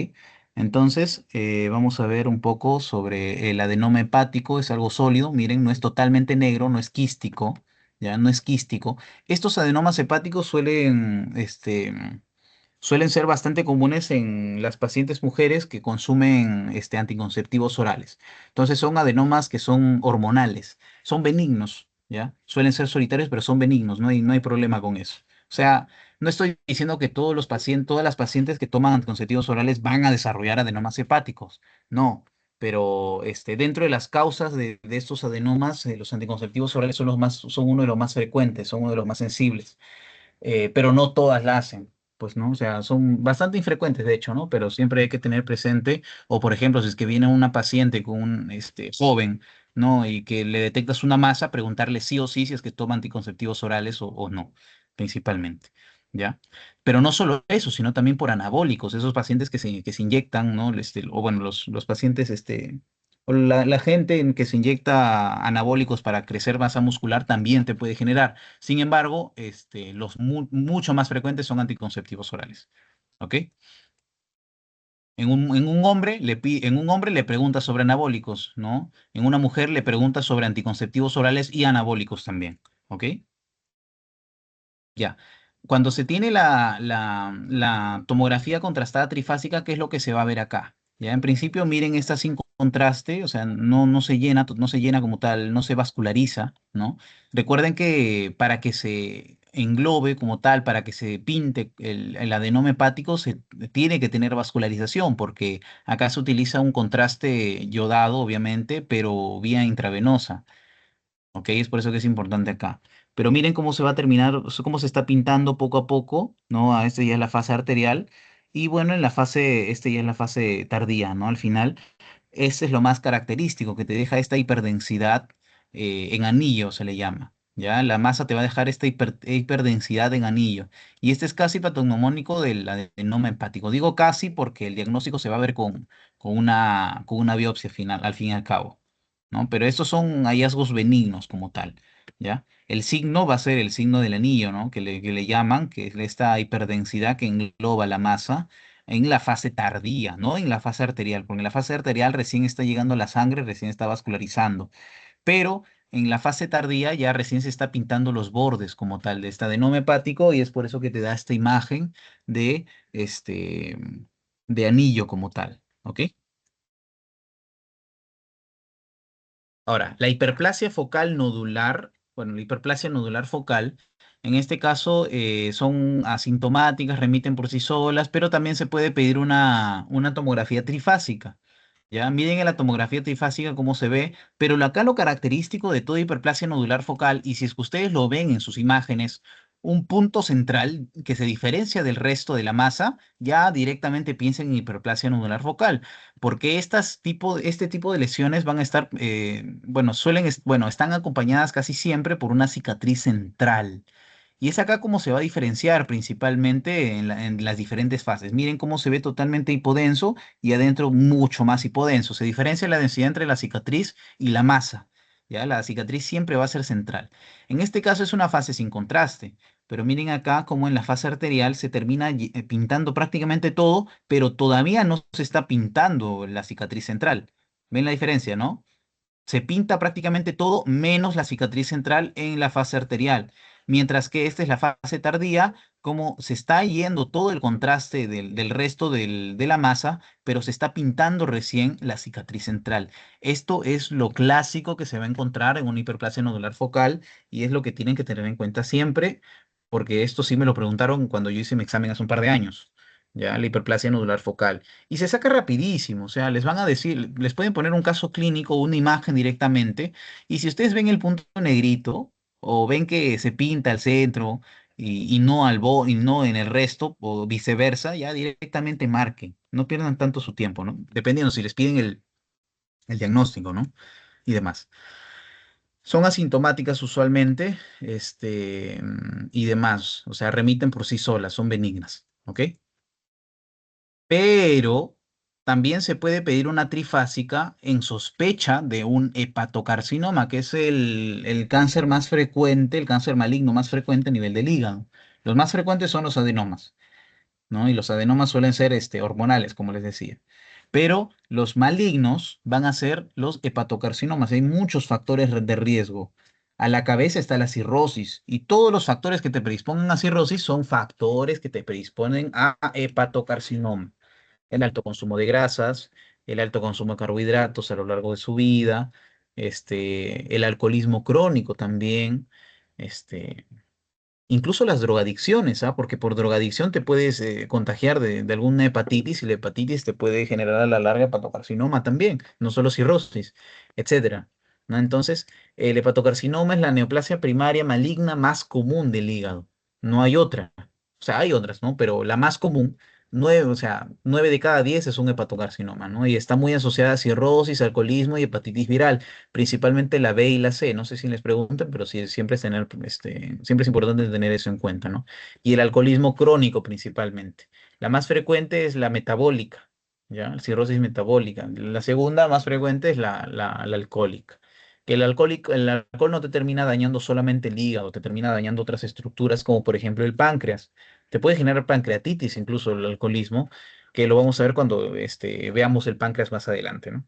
Entonces, vamos a ver un poco sobre el adenoma hepático. Es algo sólido, miren, no es totalmente negro, no es quístico, ya no es quístico. Estos adenomas hepáticos suelen ser bastante comunes en las pacientes mujeres que consumen anticonceptivos orales. Entonces son adenomas que son hormonales, son benignos, ¿ya? Suelen ser solitarios, pero son benignos, no hay problema con eso. O sea, no estoy diciendo que todas las pacientes que toman anticonceptivos orales van a desarrollar adenomas hepáticos, no. Pero dentro de las causas de estos adenomas, los anticonceptivos orales son uno de los más frecuentes, son uno de los más sensibles, pero no todas la hacen, pues, ¿no? O sea, son bastante infrecuentes, de hecho, ¿no? Pero siempre hay que tener presente, o por ejemplo, si es que viene una paciente con un joven, ¿no? Y que le detectas una masa, preguntarle sí o sí si es que toma anticonceptivos orales o no, principalmente, ¿ya? Pero no solo eso, sino también por anabólicos, esos pacientes que se inyectan, ¿no? O bueno, los pacientes, o la gente en que se inyecta anabólicos para crecer masa muscular también te puede generar. Sin embargo, los mucho más frecuentes son anticonceptivos orales. ¿Ok? En un hombre le pregunta sobre anabólicos, ¿no? En una mujer le pregunta sobre anticonceptivos orales y anabólicos también. ¿Ok? Ya. Cuando se tiene la tomografía contrastada trifásica, ¿qué es lo que se va a ver acá? Ya, en principio, miren esta sin contraste, o sea, no se llena, no se llena como tal, no se vasculariza, ¿no? Recuerden que para que se englobe como tal, para que se pinte el adenoma hepático, se tiene que tener vascularización, porque acá se utiliza un contraste yodado, obviamente, pero vía intravenosa. ¿Ok? Es por eso que es importante acá. Pero miren cómo se va a terminar, o sea, cómo se está pintando poco a poco, ¿no? Esta ya es la fase arterial. Y bueno, ya es la fase tardía, ¿no? Al final, ese es lo más característico, que te deja esta hiperdensidad en anillo, se le llama. ¿Ya? La masa te va a dejar esta hiperdensidad en anillo. Y este es casi patognomónico del adenoma hepático. Digo casi porque el diagnóstico se va a ver con una biopsia final, al fin y al cabo. ¿No? Pero estos son hallazgos benignos como tal. ¿ya? El signo va a ser el signo del anillo, ¿no? Que le llaman, que es esta hiperdensidad que engloba la masa en la fase tardía, ¿no? En la fase arterial, porque en la fase arterial recién está llegando la sangre, recién está vascularizando, pero en la fase tardía ya recién se está pintando los bordes como tal de este adenoma hepático y es por eso que te da esta imagen de, este, de anillo como tal, ¿ok? Ahora, la hiperplasia focal nodular, bueno, la hiperplasia nodular focal, en este caso son asintomáticas, remiten por sí solas, pero también se puede pedir una tomografía trifásica. Ya, miren en la tomografía trifásica cómo se ve, pero acá lo característico de toda hiperplasia nodular focal, y si es que ustedes lo ven en sus imágenes, un punto central que se diferencia del resto de la masa, ya directamente piensen en hiperplasia nodular focal, porque este tipo de lesiones van a estar, bueno, bueno, están acompañadas casi siempre por una cicatriz central. Y es acá cómo se va a diferenciar principalmente en las diferentes fases. Miren cómo se ve totalmente hipodenso y adentro mucho más hipodenso. Se diferencia la densidad entre la cicatriz y la masa. ¿Ya? La cicatriz siempre va a ser central. En este caso es una fase sin contraste, pero miren acá cómo en la fase arterial se termina pintando prácticamente todo, pero todavía no se está pintando la cicatriz central. ¿Ven la diferencia, no? Se pinta prácticamente todo menos la cicatriz central en la fase arterial, mientras que esta es la fase tardía, como se está yendo todo el contraste del resto de la masa, pero se está pintando recién la cicatriz central. Esto es lo clásico que se va a encontrar en una hiperplasia nodular focal y es lo que tienen que tener en cuenta siempre, porque esto sí me lo preguntaron cuando yo hice mi examen hace un par de años. Ya, la hiperplasia nodular focal. Y se saca rapidísimo, o sea, les van a decir, les pueden poner un caso clínico, una imagen directamente, y si ustedes ven el punto negrito, o ven que se pinta al centro y no y no en el resto, o viceversa, ya directamente marquen, no pierdan tanto su tiempo, ¿no? Dependiendo si les piden el diagnóstico, ¿no? Y demás. Son asintomáticas usualmente, y demás, o sea, remiten por sí solas, son benignas, ¿ok? Pero también se puede pedir una trifásica en sospecha de un hepatocarcinoma, que es el cáncer más frecuente, el cáncer maligno más frecuente a nivel del hígado. Los más frecuentes son los adenomas, ¿no? Y los adenomas suelen ser hormonales, como les decía. Pero los malignos van a ser los hepatocarcinomas. Hay muchos factores de riesgo. A la cabeza está la cirrosis y todos los factores que te predispongan a cirrosis son factores que te predisponen a hepatocarcinoma. El alto consumo de grasas, el alto consumo de carbohidratos a lo largo de su vida, el alcoholismo crónico también, este, incluso las drogadicciones, ¿ah? Porque por drogadicción te puedes contagiar de alguna hepatitis y la hepatitis te puede generar a la larga hepatocarcinoma también, no solo cirrosis, etcétera, ¿no? Entonces, el hepatocarcinoma es la neoplasia primaria maligna más común del hígado. No hay otra. O sea, hay otras, ¿no? Pero la más común, o sea, 9 de cada 10 es un hepatocarcinoma, ¿no? Y está muy asociada a cirrosis, alcoholismo y hepatitis viral, principalmente la B y la C. No sé si les preguntan, pero sí, siempre es importante tener eso en cuenta, ¿no? Y el alcoholismo crónico principalmente. La más frecuente es la metabólica, ¿ya? La cirrosis metabólica. La segunda más frecuente es la alcohólica. Que el alcohol no te termina dañando solamente el hígado, te termina dañando otras estructuras como por ejemplo el páncreas. Te puede generar pancreatitis incluso el alcoholismo, que lo vamos a ver cuando veamos el páncreas más adelante, ¿no?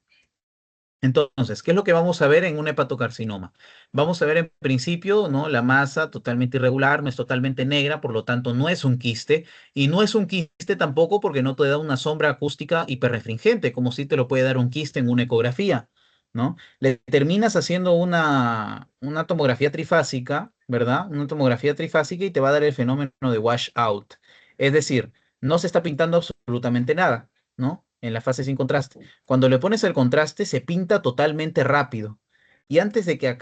Entonces, ¿qué es lo que vamos a ver en un hepatocarcinoma? Vamos a ver en principio, ¿no? La masa totalmente irregular, no es totalmente negra, por lo tanto no es un quiste, y no es un quiste tampoco porque no te da una sombra acústica hiperrefringente, como si te lo puede dar un quiste en una ecografía, ¿no? Le terminas haciendo una tomografía trifásica, ¿verdad? Una tomografía trifásica y te va a dar el fenómeno de washout. Es decir, no se está pintando absolutamente nada, ¿no? En la fase sin contraste. Cuando le pones el contraste, se pinta totalmente rápido. Y antes de que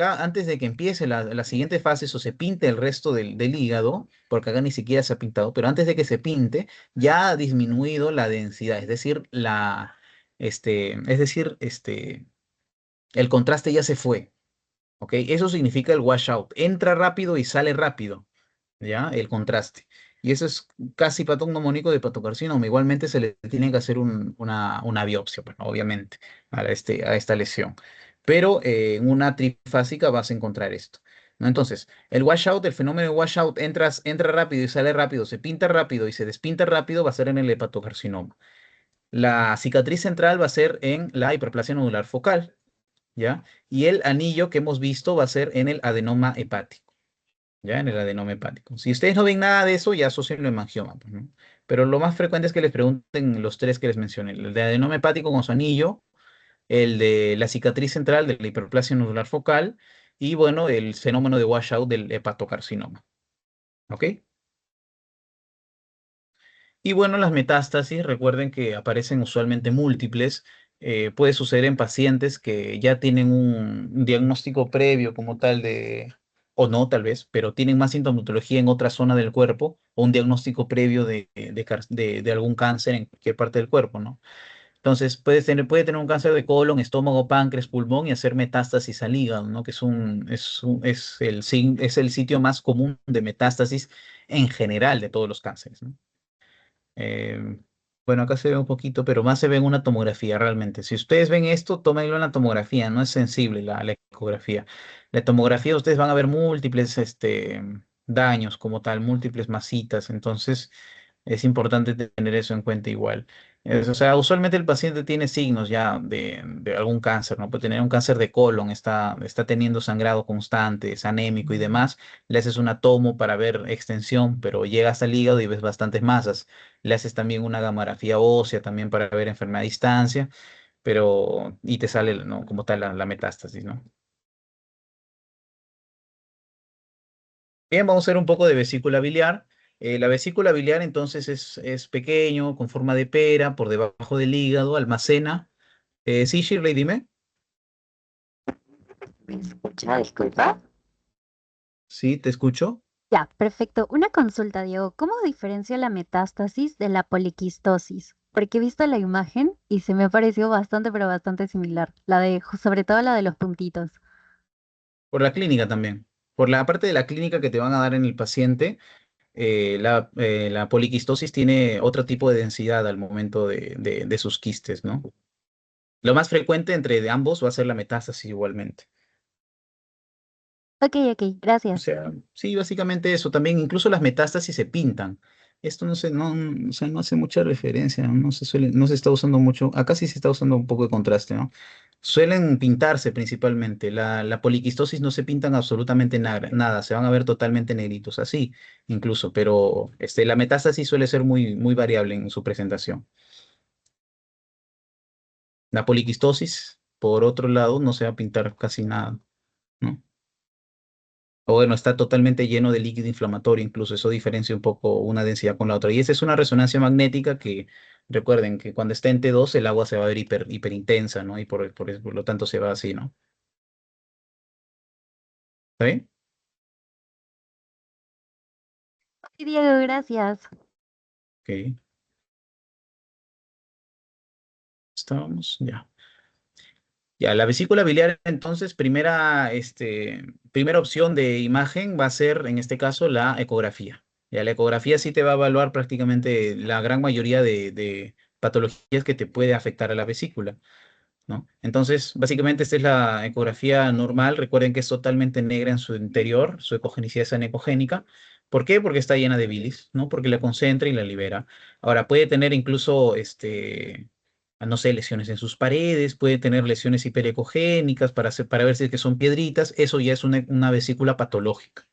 empiece la siguiente fase, o se pinte el resto del hígado, porque acá ni siquiera se ha pintado, pero antes de que se pinte, ya ha disminuido la densidad, es decir, el contraste ya se fue, ¿ok? Eso significa el washout. Entra rápido y sale rápido, ¿ya? El contraste. Y eso es casi patrón mnemónico de hepatocarcinoma. Igualmente se le tiene que hacer una biopsia, pues, ¿no? Obviamente, a esta lesión. Pero en una trifásica vas a encontrar esto. ¿no? Entonces, el washout, el fenómeno de washout, entra rápido y sale rápido, se pinta rápido y se despinta rápido, va a ser en el hepatocarcinoma. La cicatriz central va a ser en la hiperplasia nodular focal, ¿ya? Y el anillo que hemos visto va a ser en el adenoma hepático, ¿ya? En el adenoma hepático. Si ustedes no ven nada de eso, ya asocienlo hemangioma, pues, ¿no? Pero lo más frecuente es que les pregunten los tres que les mencioné, el de adenoma hepático con su anillo, el de la cicatriz central de la hiperplasia nodular focal y, bueno, el fenómeno de washout del hepatocarcinoma, ¿ok? Y bueno, las metástasis, recuerden que aparecen usualmente múltiples. Puede suceder en pacientes que ya tienen un diagnóstico previo como tal de, o no tal vez, pero tienen más sintomatología en otra zona del cuerpo o un diagnóstico previo de algún cáncer en cualquier parte del cuerpo, ¿no? Entonces, puede tener un cáncer de colon, estómago, páncreas, pulmón y hacer metástasis al hígado, ¿no? Que es el sitio más común de metástasis en general de todos los cánceres, ¿no? Eh, bueno, acá se ve un poquito, pero más se ve en una tomografía realmente. Si ustedes ven esto, tómenlo en la tomografía, no es sensible la ecografía. La tomografía, ustedes van a ver múltiples daños como tal, múltiples masitas, entonces es importante tener eso en cuenta igual. O sea, usualmente el paciente tiene signos ya de algún cáncer, ¿no? Puede tener un cáncer de colon, está teniendo sangrado constante, es anémico y demás. Le haces una tomo para ver extensión, pero llegas al hígado y ves bastantes masas. Le haces también una gamografía ósea también para ver enfermedad a distancia, pero y te sale, ¿no? Como tal la metástasis, ¿no? Bien, vamos a hacer un poco de vesícula biliar. La vesícula biliar entonces es pequeño, con forma de pera, por debajo del hígado, almacena. Sí, Shirley, dime. ¿Me escucha? Disculpa. Sí, te escucho. Ya, perfecto. Una consulta, Diego. ¿Cómo diferencia la metástasis de la poliquistosis? Porque he visto la imagen y se me ha parecido bastante, pero bastante similar. Sobre todo la de los puntitos. Por la clínica también. Por la parte de la clínica que te van a dar en el paciente, la poliquistosis tiene otro tipo de densidad al momento de sus quistes, ¿no? Lo más frecuente entre de ambos va a ser la metástasis igualmente. Ok, ok, O gracias. sea, sí, básicamente eso. También incluso las metástasis se pintan. Esto o sea, no hace mucha referencia, no se está usando mucho. Acá sí se está usando un poco de contraste, ¿no? Suelen pintarse principalmente. La poliquistosis no se pintan absolutamente nada, se van a ver totalmente negritos, así incluso, pero la metástasis suele ser muy, muy variable en su presentación. La poliquistosis, por otro lado, no se va a pintar casi nada, ¿no? O bueno, está totalmente lleno de líquido inflamatorio, incluso eso diferencia un poco una densidad con la otra. Y esa es una resonancia magnética que, recuerden que cuando está en T2 el agua se va a ver hiperintensa, ¿no? Y por lo tanto se va así, ¿no? ¿Está bien? Sí, Diego, gracias. Ok, estábamos, ya. Ya, la vesícula biliar, entonces, primera opción de imagen va a ser, en este caso, la ecografía. Ya, la ecografía sí te va a evaluar prácticamente la gran mayoría de patologías que te puede afectar a la vesícula, ¿no? Entonces, básicamente esta es la ecografía normal. Recuerden que es totalmente negra en su interior, su ecogenicidad es anecogénica. ¿Por qué? Porque está llena de bilis, ¿no? Porque la concentra y la libera. Ahora, puede tener incluso, no sé, lesiones en sus paredes, puede tener lesiones hiperecogénicas para ver si es que son piedritas. Eso ya es una vesícula patológica.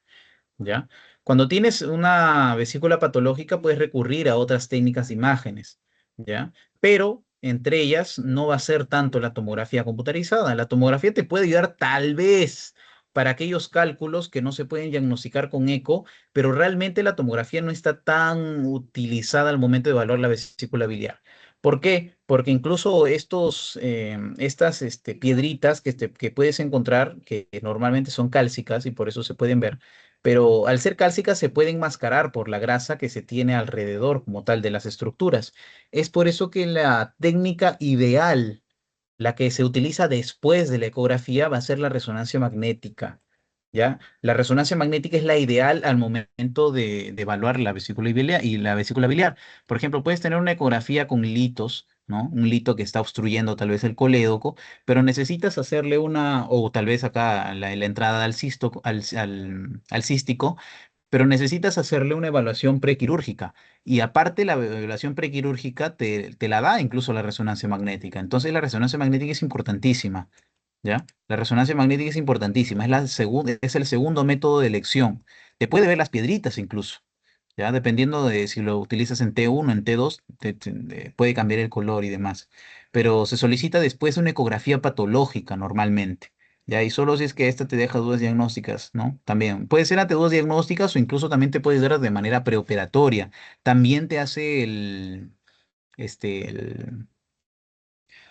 ¿Ya? Cuando tienes una vesícula patológica, puedes recurrir a otras técnicas de imágenes, ¿ya? Pero entre ellas no va a ser tanto la tomografía computarizada. La tomografía te puede ayudar tal vez para aquellos cálculos que no se pueden diagnosticar con eco, pero realmente la tomografía no está tan utilizada al momento de evaluar la vesícula biliar. ¿Por qué? Porque incluso estas piedritas que puedes encontrar, que normalmente son cálcicas y por eso se pueden ver, pero al ser cálcicas se pueden mascarar por la grasa que se tiene alrededor como tal de las estructuras. Es por eso que la técnica ideal, la que se utiliza después de la ecografía, va a ser la resonancia magnética. ¿Ya? La resonancia magnética es la ideal al momento de evaluar la vesícula biliar y la vesícula biliar. Por ejemplo, puedes tener una ecografía con litos, ¿no? Un lito que está obstruyendo tal vez el colédoco, pero necesitas hacerle una, o tal vez acá la entrada al cisto, al cístico, pero necesitas hacerle una evaluación prequirúrgica. Y aparte la evaluación prequirúrgica te la da incluso la resonancia magnética. Entonces la resonancia magnética es importantísima, ¿ya? La resonancia magnética es importantísima, es el segundo método de elección. Te puede ver las piedritas incluso, ¿ya? Dependiendo de si lo utilizas en T1, en T2, puede cambiar el color y demás. Pero se solicita después una ecografía patológica normalmente. ¿Ya? Y solo si es que esta te deja dudas diagnósticas, ¿no? También puede ser ante dudas diagnósticas o incluso también te puedes dar de manera preoperatoria. También te hace este, el,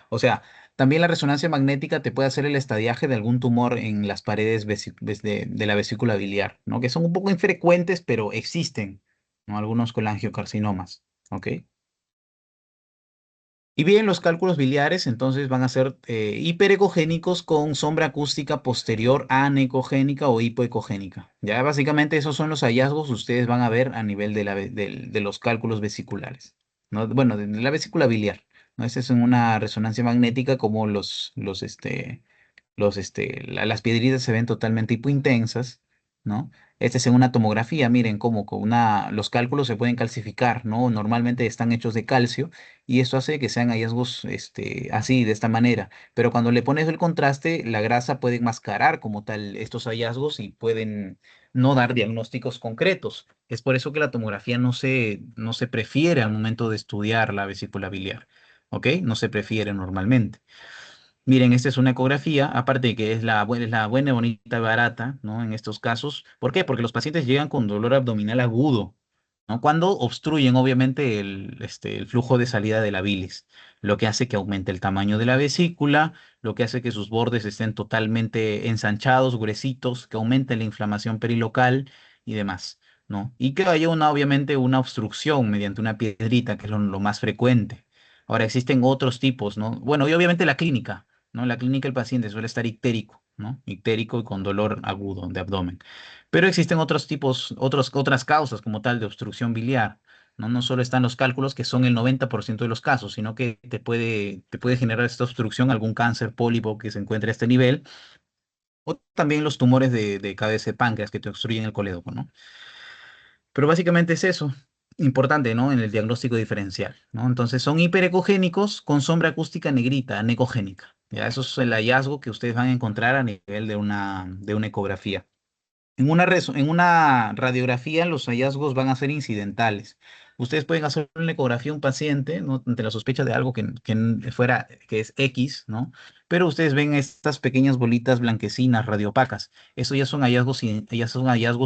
o sea, también la resonancia magnética te puede hacer el estadiaje de algún tumor en las paredes de la vesícula biliar, ¿no? Que son un poco infrecuentes, pero existen, ¿no? Algunos colangiocarcinomas, ¿ok? Y bien, los cálculos biliares entonces van a ser hiperecogénicos con sombra acústica posterior anecogénica o hipoecogénica. Ya básicamente esos son los hallazgos que ustedes van a ver a nivel de los cálculos vesiculares, ¿no? Bueno, de la vesícula biliar, ¿no? Esa es una resonancia magnética como las piedritas se ven totalmente hipointensas, ¿no? Este es en una tomografía, miren cómo los cálculos se pueden calcificar, ¿no? Normalmente están hechos de calcio y esto hace que sean hallazgos, así, de esta manera. Pero cuando le pones el contraste, la grasa puede mascarar como tal estos hallazgos y pueden no dar diagnósticos concretos. Es por eso que la tomografía no se prefiere al momento de estudiar la vesícula biliar, ¿ok? No se prefiere normalmente. Miren, esta es una ecografía, aparte de que es la buena, bonita, barata, ¿no? En estos casos. ¿Por qué? Porque los pacientes llegan con dolor abdominal agudo, ¿no? Cuando obstruyen, obviamente, el flujo de salida de la bilis, lo que hace que aumente el tamaño de la vesícula, lo que hace que sus bordes estén totalmente ensanchados, gruesitos, que aumente la inflamación perilocal y demás, ¿no? Y que haya obviamente, una obstrucción mediante una piedrita, que es lo más frecuente. Ahora, existen otros tipos, ¿no? Bueno, y obviamente la clínica. ¿No? En la clínica el paciente suele estar ictérico, ¿no? Ictérico y con dolor agudo de abdomen. Pero existen otros tipos, otras causas como tal de obstrucción biliar, ¿no? No solo están los cálculos, que son el 90% de los casos, sino que te puede generar esta obstrucción algún cáncer pólipo que se encuentre a este nivel, o también los tumores de cabeza de páncreas que te obstruyen el colédoco, ¿no? Pero básicamente es eso, importante, ¿no? En el diagnóstico diferencial, ¿no? Entonces son hiperecogénicos con sombra acústica negrita, anecogénica. Ya, eso es el hallazgo que ustedes van a encontrar a nivel de una ecografía. En una radiografía los hallazgos van a ser incidentales. Ustedes pueden hacer una ecografía a un paciente, ¿no? Ante la sospecha de algo que es X, ¿no? Pero ustedes ven estas pequeñas bolitas blanquecinas, radiopacas. Eso ya son hallazgos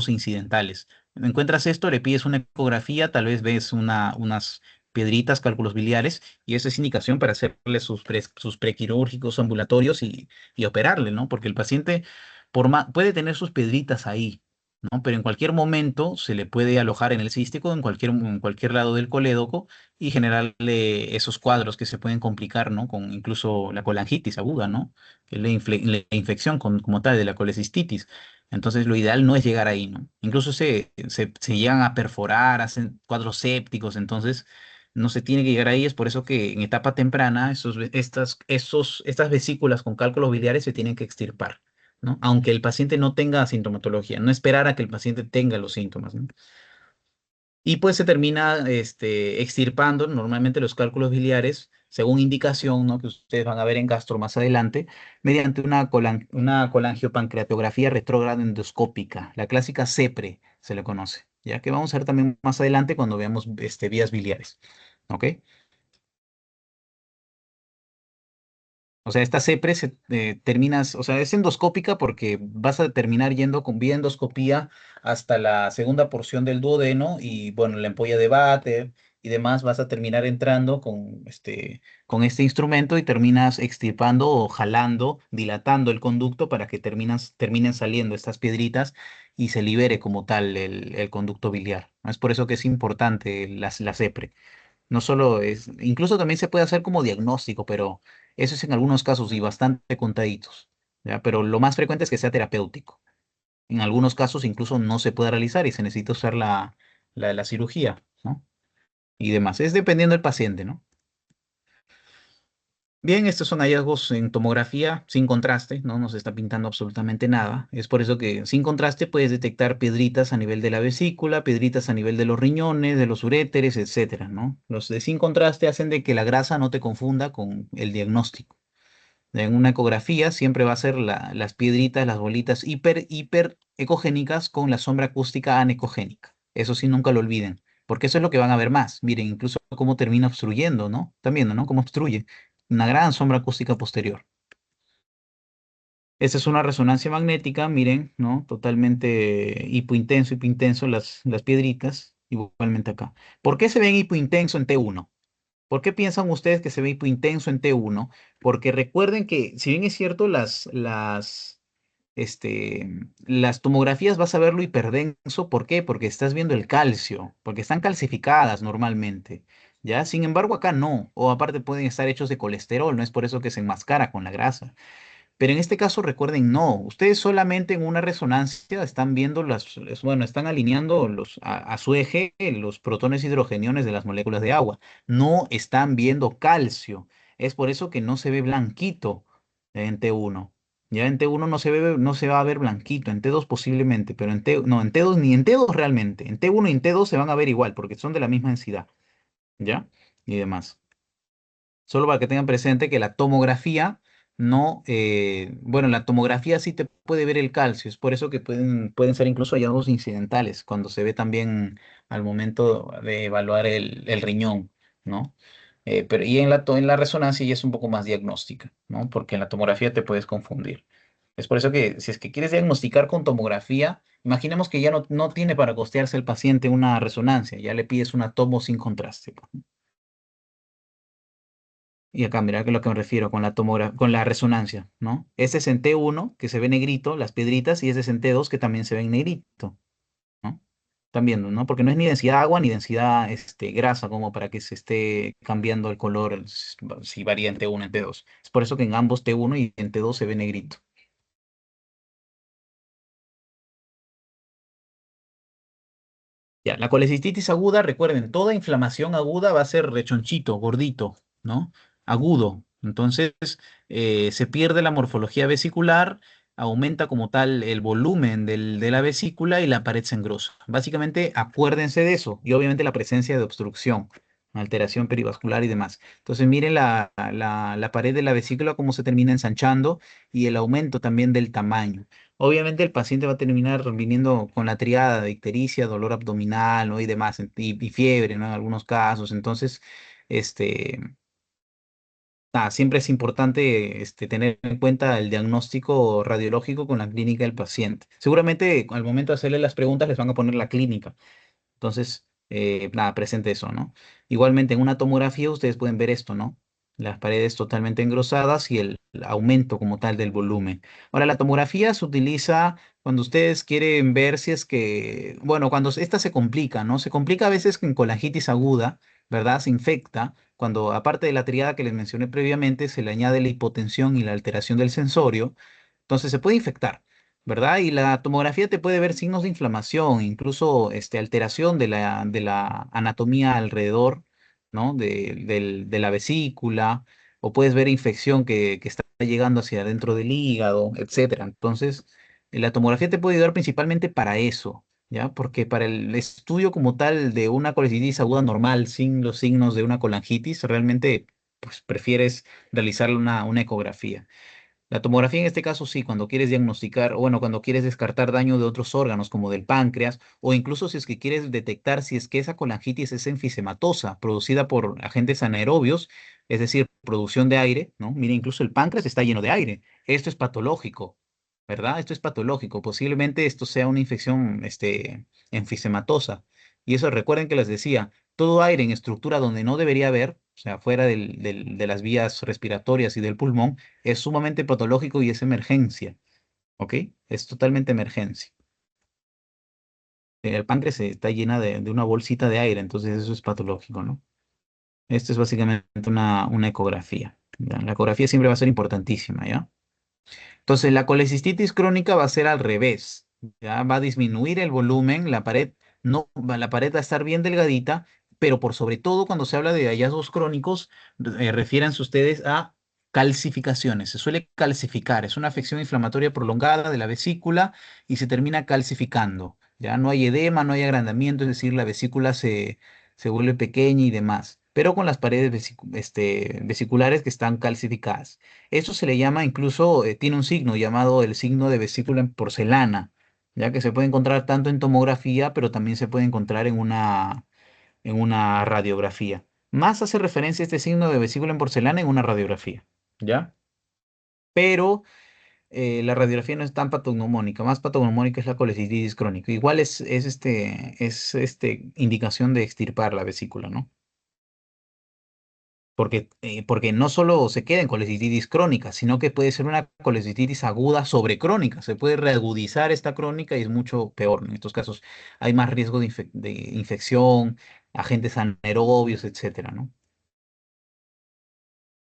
incidentales. Encuentras esto, le pides una ecografía, tal vez ves unas piedritas, cálculos biliares, y eso es indicación para hacerle sus prequirúrgicos ambulatorios y operarle, ¿no? Porque el paciente puede tener sus piedritas ahí, ¿no? Pero en cualquier momento se le puede alojar en el cístico, en cualquier lado del colédoco y generarle esos cuadros que se pueden complicar, ¿no? Con incluso la colangitis aguda, ¿no? Que es la infección como tal de la colecistitis. Entonces, lo ideal no es llegar ahí, ¿no? Incluso se llegan a perforar, hacen cuadros sépticos, entonces no se tiene que llegar ahí. Es por eso que en etapa temprana estas vesículas con cálculos biliares se tienen que extirpar, ¿no? Aunque el paciente no tenga sintomatología, no esperar a que el paciente tenga los síntomas, ¿no? Y pues se termina extirpando normalmente los cálculos biliares, según indicación, ¿no? Que ustedes van a ver en gastro más adelante, mediante una colangiopancreatografía retrógrada endoscópica, la clásica CEPRE se le conoce, ya que vamos a ver también más adelante cuando veamos vías biliares, ¿ok? O sea, esta CEPRE o sea, es endoscópica porque vas a terminar yendo con vía endoscopía hasta la segunda porción del duodeno y, bueno, la ampolla de váter y demás, vas a terminar entrando con este instrumento y terminas extirpando o jalando, dilatando el conducto para que terminen saliendo estas piedritas y se libere como tal el conducto biliar, ¿no? Es por eso que es importante la CEPRE. No solo incluso también se puede hacer como diagnóstico, pero eso es en algunos casos y bastante contaditos, ¿ya? Pero lo más frecuente es que sea terapéutico. En algunos casos incluso no se puede realizar y se necesita usar la cirugía, ¿no? Y demás. Es dependiendo del paciente, ¿no? Bien, estos son hallazgos en tomografía sin contraste, no se está pintando absolutamente nada. Es por eso que sin contraste puedes detectar piedritas a nivel de la vesícula, piedritas a nivel de los riñones, de los uréteres, etcétera, ¿no? Los de sin contraste hacen de que la grasa no te confunda con el diagnóstico. En una ecografía siempre va a ser las piedritas, las bolitas hiper ecogénicas con la sombra acústica anecogénica. Eso sí, nunca lo olviden, porque eso es lo que van a ver más. Miren, incluso cómo termina obstruyendo, ¿no? Están viendo, ¿no? Cómo obstruye. Una gran sombra acústica posterior. Esta es una resonancia magnética, miren, ¿no? Totalmente hipointenso las piedritas, igualmente acá. ¿Por qué se ven hipointenso en T1? ¿Por qué piensan ustedes que se ve hipointenso en T1? Porque recuerden que, si bien es cierto, las tomografías vas a verlo hiperdenso. ¿Por qué? Porque estás viendo el calcio, porque están calcificadas normalmente. ¿Ya? Sin embargo, acá no. O aparte pueden estar hechos de colesterol, no es por eso que se enmascara con la grasa. Pero en este caso, recuerden, no, ustedes solamente en una resonancia están viendo bueno, están alineando a su eje los protones hidrogeniones de las moléculas de agua. No están viendo calcio. Es por eso que no se ve blanquito en T1. Ya en T1 no se va a ver blanquito, en T2 posiblemente, pero no, en T2 ni en T2 realmente. En T1 y en T2 se van a ver igual, porque son de la misma densidad, ¿ya? Y demás. Solo para que tengan presente que la tomografía no, bueno, la tomografía sí te puede ver el calcio, es por eso que pueden ser incluso hallazgos incidentales cuando se ve también al momento de evaluar el riñón, ¿no? Pero y en la resonancia ya es un poco más diagnóstica, ¿no? Porque en la tomografía te puedes confundir. Es por eso que si es que quieres diagnosticar con tomografía, imaginemos que ya no tiene para costearse el paciente una resonancia, ya le pides una tomo sin contraste. Y acá, mira que es lo que me refiero con con la resonancia, ¿no? Ese es en T1, que se ve negrito, las piedritas, y ese es en T2, que también se ve en negrito, ¿no? Están viendo, ¿no? Porque no es ni densidad agua ni densidad grasa, como para que se esté cambiando el color si varía en T1 en T2. Es por eso que en ambos T1 y en T2 se ve negrito. Ya, la colecistitis aguda, recuerden, toda inflamación aguda va a ser rechonchito, gordito, ¿no? Agudo. Entonces, se pierde la morfología vesicular, aumenta como tal el volumen de la vesícula y la pared se engrosa. Básicamente, acuérdense de eso y obviamente la presencia de obstrucción, alteración perivascular y demás. Entonces, miren la pared de la vesícula cómo se termina ensanchando y el aumento también del tamaño. Obviamente el paciente va a terminar viniendo con la triada de ictericia, dolor abdominal, ¿no? Y demás, y fiebre, ¿no? En algunos casos. Entonces, este, nada, siempre es importante tener en cuenta el diagnóstico radiológico con la clínica del paciente. Seguramente al momento de hacerle las preguntas les van a poner la clínica. Entonces, nada, presente eso, ¿no? Igualmente en una tomografía ustedes pueden ver esto, ¿no? Las paredes totalmente engrosadas y el aumento como tal del volumen. Ahora, la tomografía se utiliza cuando ustedes quieren ver si es que, bueno, cuando esta se complica, ¿no? Se complica a veces con colangitis aguda, ¿verdad? Se infecta, cuando aparte de la triada que les mencioné previamente, se le añade la hipotensión y la alteración del sensorio, entonces se puede infectar. ¿Verdad? Y la tomografía te puede ver signos de inflamación, incluso alteración de la anatomía alrededor, ¿no? De la vesícula, o puedes ver infección que está llegando hacia adentro del hígado, etcétera. Entonces, la tomografía te puede ayudar principalmente para eso, ¿ya? Porque para el estudio como tal de una colecitis aguda normal, sin los signos de una colangitis, realmente pues, prefieres realizar una ecografía. La tomografía en este caso sí, cuando quieres diagnosticar, o bueno, cuando quieres descartar daño de otros órganos como del páncreas, o incluso si es que quieres detectar si es que esa colangitis es enfisematosa, producida por agentes anaerobios, es decir, producción de aire, ¿no? Mira, incluso el páncreas está lleno de aire. Esto es patológico, ¿verdad? Esto es patológico. Posiblemente esto sea una infección, enfisematosa. Y eso recuerden que les decía, todo aire en estructura donde no debería haber, o sea, fuera de las vías respiratorias y del pulmón, es sumamente patológico y es emergencia, ¿ok? Es totalmente emergencia. El páncreas está llena de una bolsita de aire, entonces eso es patológico, ¿no? Esto es básicamente una ecografía. ¿Ya? La ecografía siempre va a ser importantísima, ¿ya? Entonces, la colecistitis crónica va a ser al revés, ¿ya? Va a disminuir el volumen, la pared va a estar bien delgadita, pero por sobre todo cuando se habla de hallazgos crónicos, refiéranse ustedes a calcificaciones. Se suele calcificar. Es una afección inflamatoria prolongada de la vesícula y se termina calcificando. Ya no hay edema, no hay agrandamiento, es decir, la vesícula se vuelve pequeña y demás, pero con las paredes vesiculares que están calcificadas. Esto se le llama incluso, tiene un signo llamado el signo de vesícula en porcelana, ya que se puede encontrar tanto en tomografía, pero también se puede encontrar en una radiografía. Más hace referencia a este signo de vesícula en porcelana en una radiografía, ¿ya? Pero la radiografía no es tan patognomónica, más patognomónica es la colecistitis crónica. Igual es indicación de extirpar la vesícula, ¿no? Porque no solo se queda en colecistitis crónica, sino que puede ser una colecistitis aguda sobre crónica. Se puede reagudizar esta crónica y es mucho peor. En estos casos hay más riesgo de infección, agentes anaerobios, etcétera, ¿no?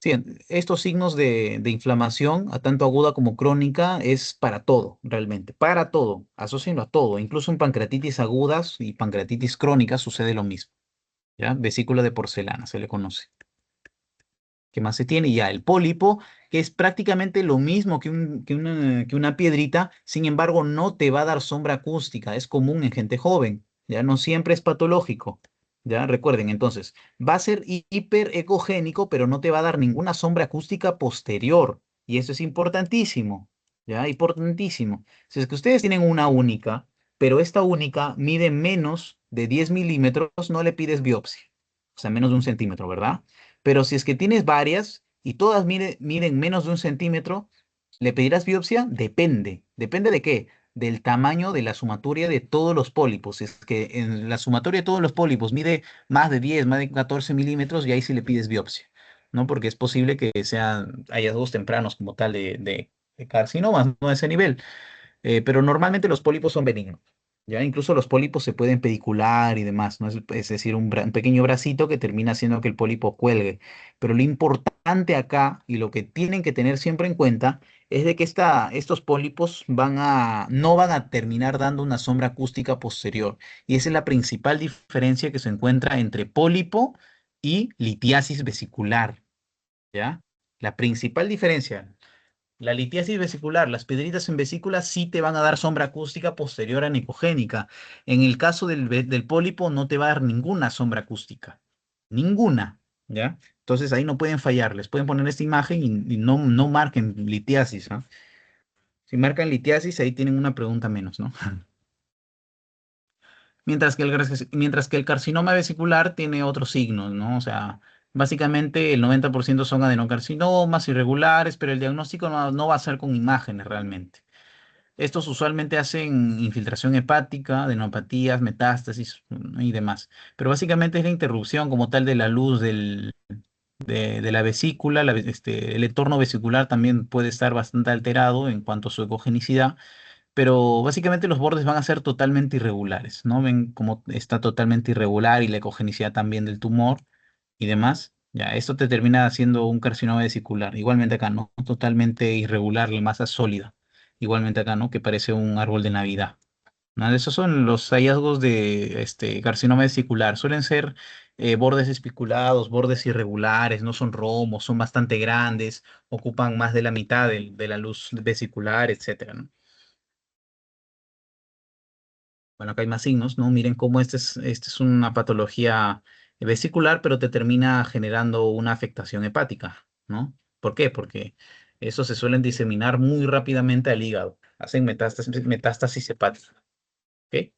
Sí, estos signos de inflamación, a tanto aguda como crónica, es para todo, realmente, para todo, asócienlo a todo, incluso en pancreatitis agudas y pancreatitis crónicas sucede lo mismo, ¿ya? Vesícula de porcelana se le conoce. ¿Qué más se tiene? Ya el pólipo, que es prácticamente lo mismo que una piedrita, sin embargo, no te va a dar sombra acústica, es común en gente joven, ya no siempre es patológico, ya recuerden, entonces, va a ser hiperecogénico, pero no te va a dar ninguna sombra acústica posterior, y eso es importantísimo, ya, importantísimo. Si es que ustedes tienen una única, pero esta única mide menos de 10 milímetros, no le pides biopsia, o sea, menos de 1 centímetro, ¿verdad? Pero si es que tienes varias y todas miden menos de 1 centímetro, ¿le pedirás biopsia? Depende. ¿Depende de qué? Del tamaño de la sumatoria de todos los pólipos. Si es que en la sumatoria de todos los pólipos mide más de 10, más de 14 milímetros, y ahí sí le pides biopsia, ¿no? Porque es posible que sean hallazgos tempranos como tal de carcinomas, no a ese nivel. Pero normalmente los pólipos son benignos. Ya incluso los pólipos se pueden pedicular y demás, ¿no? Es decir, un pequeño bracito que termina haciendo que el pólipo cuelgue. Pero lo importante acá y lo que tienen que tener siempre en cuenta es de que estos pólipos no van a terminar dando una sombra acústica posterior. Y esa es la principal diferencia que se encuentra entre pólipo y litiasis vesicular, ¿ya? La principal diferencia. La litiasis vesicular, las piedritas en vesícula sí te van a dar sombra acústica posterior a anicogénica. En el caso del pólipo no te va a dar ninguna sombra acústica. Ninguna, ¿ya? Entonces ahí no pueden fallar. Les pueden poner esta imagen y no marquen litiasis, ¿no? Si marcan litiasis, ahí tienen una pregunta menos, ¿no? Mientras que el carcinoma vesicular tiene otros signos, ¿no? O sea, básicamente el 90% son adenocarcinomas irregulares, pero el diagnóstico no va a ser con imágenes realmente. Estos usualmente hacen infiltración hepática, adenopatías, metástasis, y demás. Pero básicamente es la interrupción como tal de la luz de la vesícula. El entorno vesicular también puede estar bastante alterado en cuanto a su ecogenicidad, pero básicamente los bordes van a ser totalmente irregulares, ¿no? Ven cómo está totalmente irregular y la ecogenicidad también del tumor y demás. Ya, esto te termina haciendo un carcinoma vesicular. Igualmente acá, ¿no? Totalmente irregular, la masa sólida. Igualmente acá, ¿no? Que parece un árbol de Navidad. ¿No? Esos son los hallazgos de este carcinoma vesicular. Suelen ser bordes espiculados, bordes irregulares, no son romos, son bastante grandes, ocupan más de la mitad de la luz vesicular, etcétera, ¿no? Bueno, acá hay más signos, ¿no? Miren cómo este es una patología vesicular, pero te termina generando una afectación hepática, ¿no? ¿Por qué? Porque esos se suelen diseminar muy rápidamente al hígado, hacen metástasis hepática, ¿ok?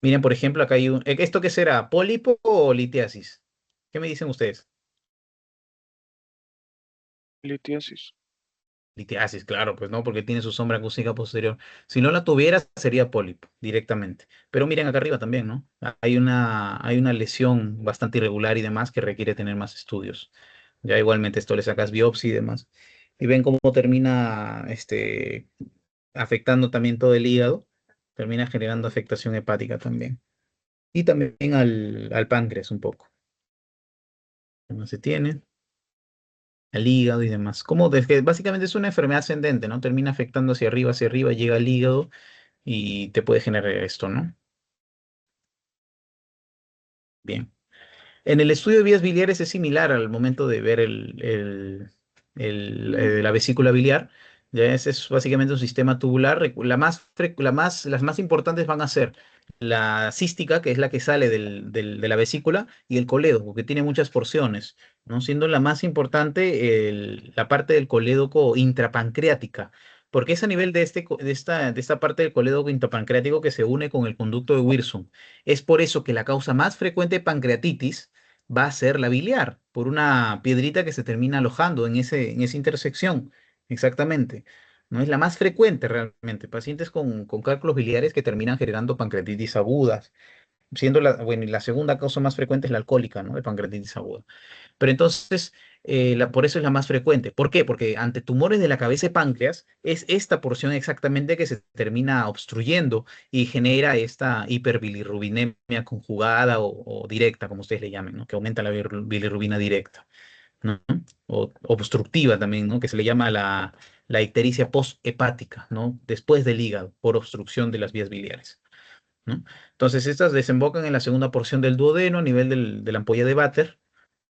Miren, por ejemplo, acá hay ¿esto qué será? ¿Pólipo o litiasis? ¿Qué me dicen ustedes? Litiasis. Litiasis, claro, pues no, porque tiene su sombra acústica posterior. Si no la tuviera, sería pólipo directamente. Pero miren acá arriba también, ¿no? Hay una lesión bastante irregular y demás que requiere tener más estudios. Ya igualmente esto le sacas biopsia y demás. Y ven cómo termina afectando también todo el hígado. Termina generando afectación hepática también. Y también al páncreas un poco. No se tiene, al hígado y demás. Como que básicamente es una enfermedad ascendente, ¿no? Termina afectando hacia arriba, llega al hígado y te puede generar esto, ¿no? Bien. En el estudio de vías biliares es similar al momento de ver la vesícula biliar. Ya ese es básicamente un sistema tubular. Las más importantes van a ser la cística, que es la que sale de la vesícula, y el colédoco, que tiene muchas porciones, ¿no? Siendo la más importante la parte del colédoco intrapancreática, porque es a nivel de esta parte del colédoco intrapancreático que se une con el conducto de Wilson. Es por eso que la causa más frecuente de pancreatitis va a ser la biliar, por una piedrita que se termina alojando en esa intersección. Exactamente. No es la más frecuente realmente. Pacientes con cálculos biliares que terminan generando pancreatitis agudas, siendo bueno, y la segunda causa más frecuente es la alcohólica, ¿no? De pancreatitis aguda. Pero entonces, por eso es la más frecuente. ¿Por qué? Porque ante tumores de la cabeza y páncreas es esta porción exactamente que se termina obstruyendo y genera esta hiperbilirrubinemia conjugada o directa, como ustedes le llamen, ¿no? Que aumenta la bilirrubina directa, ¿no? O obstructiva también, ¿no? Que se le llama la ictericia posthepática, ¿no? Después del hígado, por obstrucción de las vías biliares, ¿no? Entonces, estas desembocan en la segunda porción del duodeno a nivel de la ampolla de Vater,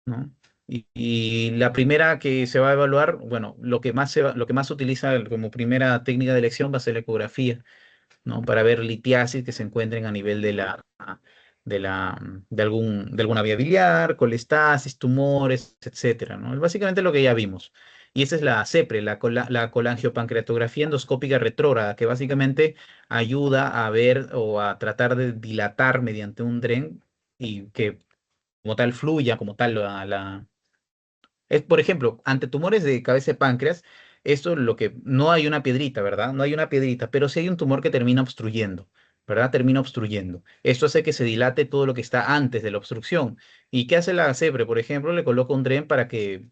¿no? Y la primera que se va a evaluar, bueno, lo que más se utiliza como primera técnica de elección va a ser la ecografía, ¿no? Para ver litiasis que se encuentren a nivel de alguna vía biliar, colestasis, tumores, etcétera, ¿no? Es básicamente lo que ya vimos. Y esa es la CEPRE, la colangiopancreatografía endoscópica retrógrada, que básicamente ayuda a ver o a tratar de dilatar mediante un DREN y que como tal fluya, como tal por ejemplo, ante tumores de cabeza de páncreas, esto es lo que no hay una piedrita, ¿verdad? No hay una piedrita, pero sí hay un tumor que termina obstruyendo, ¿verdad? Termina obstruyendo. Esto hace que se dilate todo lo que está antes de la obstrucción. ¿Y qué hace la CEPRE? Por ejemplo, le coloca un DREN para que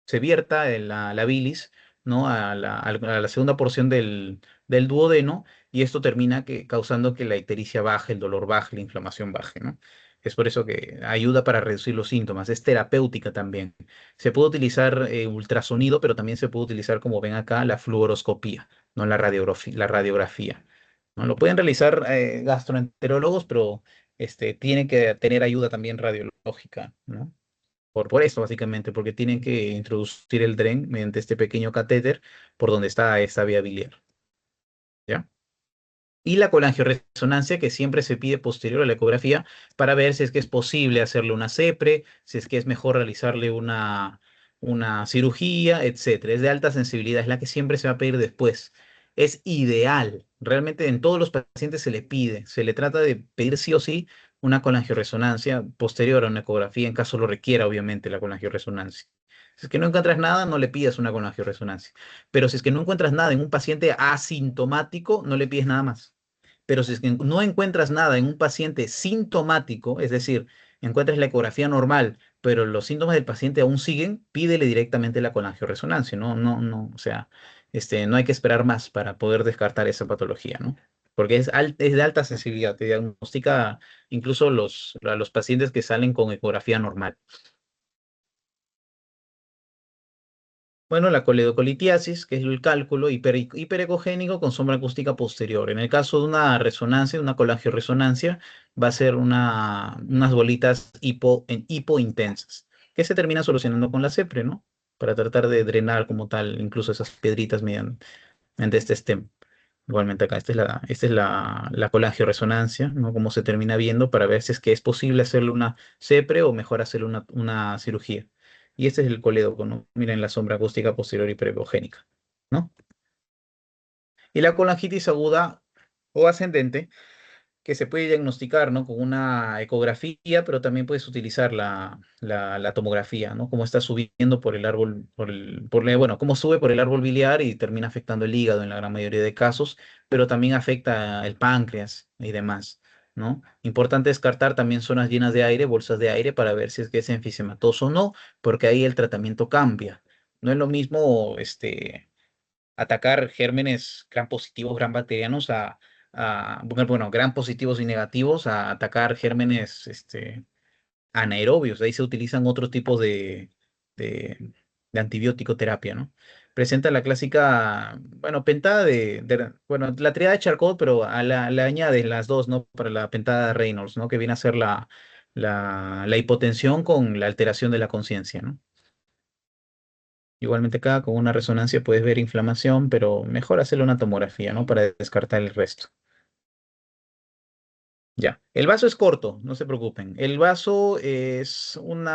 se vierta la bilis, ¿no? A la segunda porción del duodeno, y esto termina causando que la ictericia baje, el dolor baje, la inflamación baje, ¿no? Es por eso que ayuda para reducir los síntomas. Es terapéutica también. Se puede utilizar ultrasonido, pero también se puede utilizar, como ven acá, la fluoroscopía, no la radiografía. ¿No? Lo pueden realizar gastroenterólogos, pero tienen que tener ayuda también radiológica, ¿no? Por eso, básicamente, porque tienen que introducir el DREN mediante este pequeño catéter por donde está esta vía biliar, ¿ya? Y la colangioresonancia que siempre se pide posterior a la ecografía para ver si es que es posible hacerle una CEPRE, si es que es mejor realizarle una cirugía, etcétera. Es de alta sensibilidad, es la que siempre se va a pedir después. Es ideal. Realmente en todos los pacientes se le pide, se le trata de pedir sí o sí una colangioresonancia posterior a una ecografía, en caso lo requiera, obviamente, la colangioresonancia. Si es que no encuentras nada, no le pidas una colangioresonancia. Pero si es que no encuentras nada en un paciente asintomático, no le pides nada más. Pero si es que no encuentras nada en un paciente sintomático, es decir, encuentras la ecografía normal, pero los síntomas del paciente aún siguen, pídele directamente la colangioresonancia, ¿no? No, no, o sea, no hay que esperar más para poder descartar esa patología, ¿no? Porque es de alta sensibilidad, te diagnostica incluso a los pacientes que salen con ecografía normal. Bueno, la coledocolitiasis, que es el cálculo hiperecogénico con sombra acústica posterior. En el caso de una resonancia, una colangioresonancia, va a ser unas bolitas hipointensas, que se terminan solucionando con la CEPRE, ¿no? Para tratar de drenar como tal, incluso esas piedritas mediante este stem. Igualmente acá, esta es la colangioresonancia, ¿no? Cómo se termina viendo para ver si es que es posible hacerle una CEPRE o mejor hacerle una cirugía. Y este es el colédoco, ¿no? Miren la sombra acústica posterior hiperebogénica, ¿no? Y la colangitis aguda o ascendente, que se puede diagnosticar, ¿no? Con una ecografía, pero también puedes utilizar la tomografía, ¿no? Como está subiendo por el árbol, bueno, cómo sube por el árbol biliar y termina afectando el hígado en la gran mayoría de casos, pero también afecta el páncreas y demás, ¿no? Importante descartar también zonas llenas de aire, bolsas de aire, para ver si es que es enfisematoso o no, porque ahí el tratamiento cambia. No es lo mismo, atacar gérmenes gram positivos, gram bacterianos bueno, gram positivos y negativos a atacar gérmenes anaerobios. Ahí se utilizan otros tipos de antibiótico terapia, ¿no? Presenta la clásica, bueno, pentada bueno, la triada de Charcot, pero le añades las dos, ¿no? Para la pentada de Reynolds, ¿no? Que viene a ser la hipotensión con la alteración de la conciencia, ¿no? Igualmente acá con una resonancia puedes ver inflamación, pero mejor hacerle una tomografía, ¿no? Para descartar el resto. Ya, el vaso es corto, no se preocupen. El vaso es un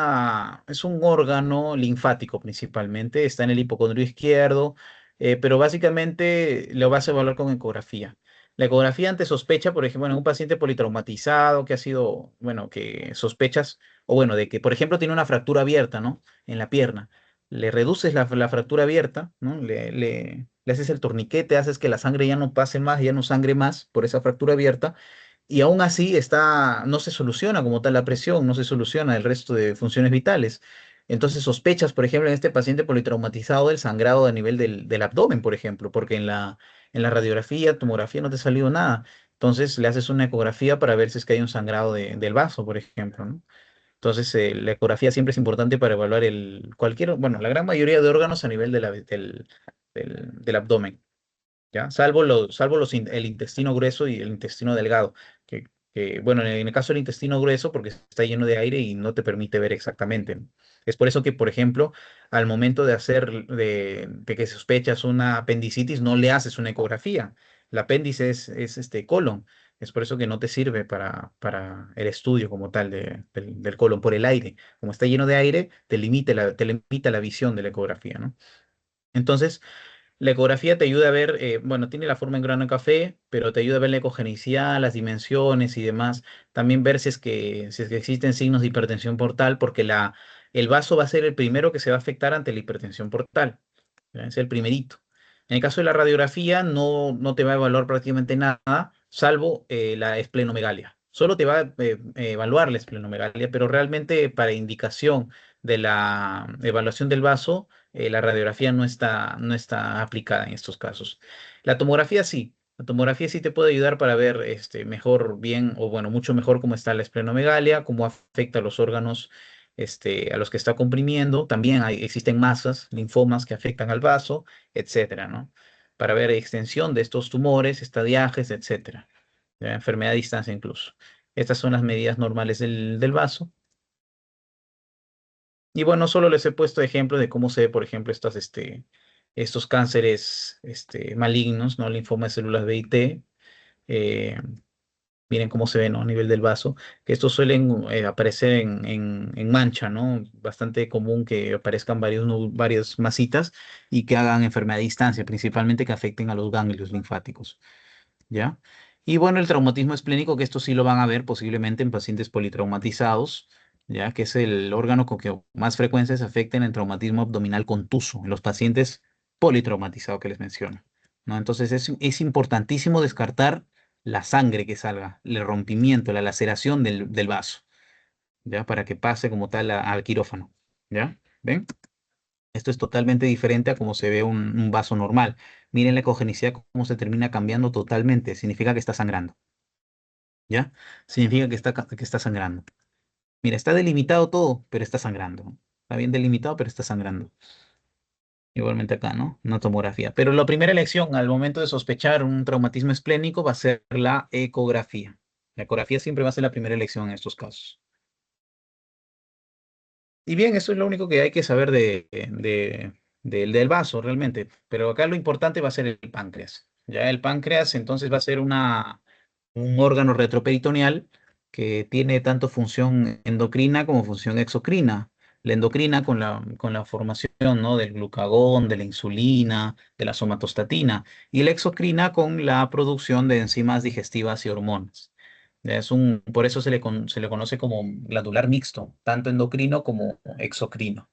órgano linfático principalmente, está en el hipocondrio izquierdo, pero básicamente lo vas a evaluar con ecografía. La ecografía ante sospecha, por ejemplo, en un paciente politraumatizado que ha sido, bueno, que sospechas, o bueno, de que, por ejemplo, tiene una fractura abierta, ¿no? En la pierna. Le reduces la fractura abierta, ¿no? Le haces el torniquete, haces que la sangre ya no pase más, ya no sangre más por esa fractura abierta y aún así no se soluciona como tal la presión, no se soluciona el resto de funciones vitales. Entonces sospechas, por ejemplo, en este paciente politraumatizado del sangrado a nivel del abdomen, por ejemplo, porque en la radiografía, tomografía no te ha salido nada. Entonces le haces una ecografía para ver si es que hay un sangrado del vaso, por ejemplo, ¿no? Entonces la ecografía siempre es importante para evaluar bueno, la gran mayoría de órganos a nivel del abdomen. ¿Ya? El intestino grueso y el intestino delgado, bueno, en el caso del intestino grueso, porque está lleno de aire y no te permite ver exactamente, ¿no? Es por eso que, por ejemplo, al momento de que sospechas una apendicitis, no le haces una ecografía. El apéndice es este colon. Es por eso que no te sirve para el estudio como tal del colon, por el aire. Como está lleno de aire, te limita la visión de la ecografía, ¿no? Entonces, la ecografía te ayuda a ver, bueno, tiene la forma en grano de café, pero te ayuda a ver la ecogenicidad, las dimensiones y demás. También ver si es que existen signos de hipertensión portal, porque el vaso va a ser el primero que se va a afectar ante la hipertensión portal. ¿Ya? Es el primerito. En el caso de la radiografía, no te va a evaluar prácticamente nada, salvo la esplenomegalia. Solo te va a evaluar la esplenomegalia, pero realmente para indicación de la evaluación del vaso, la radiografía no está aplicada en estos casos. La tomografía sí. La tomografía sí te puede ayudar para ver mejor, bien, o bueno, mucho mejor cómo está la esplenomegalia, cómo afecta a los órganos a los que está comprimiendo. También existen masas, linfomas que afectan al vaso, etcétera, ¿no? Para ver extensión de estos tumores, estadiajes, etcétera. ¿Ya? Enfermedad a distancia incluso. Estas son las medidas normales del vaso. Y bueno, solo les he puesto ejemplos de cómo se ve, por ejemplo, estos cánceres malignos, ¿no? Linfoma de células B y T. eh, Miren cómo se ve, ¿no? A nivel del vaso, que estos suelen aparecer en mancha, ¿no? Bastante común que aparezcan varias masitas y que hagan enfermedad a distancia, principalmente que afecten a los ganglios linfáticos, ¿ya? Y bueno, el traumatismo esplénico, que esto sí lo van a ver posiblemente en pacientes politraumatizados, ¿ya? Que es el órgano con que más frecuencia se afecta en el traumatismo abdominal contuso, en los pacientes politraumatizados que les menciono, ¿no? Entonces es importantísimo descartar la sangre que salga, el rompimiento, la laceración del vaso, ¿ya? Para que pase como tal al quirófano, ¿ya? ¿Ven? Esto es totalmente diferente a cómo se ve un vaso normal. Miren la ecogenicidad, cómo se termina cambiando totalmente. Significa que está sangrando, ¿ya? Significa que está sangrando. Mira, está delimitado todo, pero está sangrando. Está bien delimitado, pero está sangrando. Igualmente acá, ¿no? Una tomografía. Pero la primera elección al momento de sospechar un traumatismo esplénico va a ser la ecografía. La ecografía siempre va a ser la primera elección en estos casos. Y bien, eso es lo único que hay que saber del vaso realmente. Pero acá lo importante va a ser el páncreas. Ya el páncreas entonces va a ser un órgano retroperitoneal que tiene tanto función endocrina como función exocrina. La endocrina con la formación, ¿no? Del glucagón, de la insulina, de la somatostatina. Y la exocrina con la producción de enzimas digestivas y hormonas. Por eso se le conoce como glandular mixto, tanto endocrino como exocrino,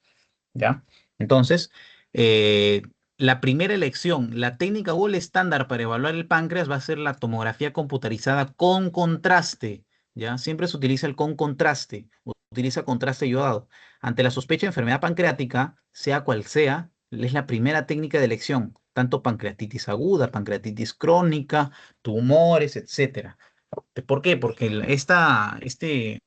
¿ya? Entonces, eh, la primera elección, la técnica o el estándar para evaluar el páncreas va a ser la tomografía computarizada con contraste, ¿ya? Siempre se utiliza el con contraste, utiliza contraste iodado. Ante la sospecha de enfermedad pancreática, sea cual sea, es la primera técnica de elección, tanto pancreatitis aguda, pancreatitis crónica, tumores, etcétera. ¿Por qué? Porque este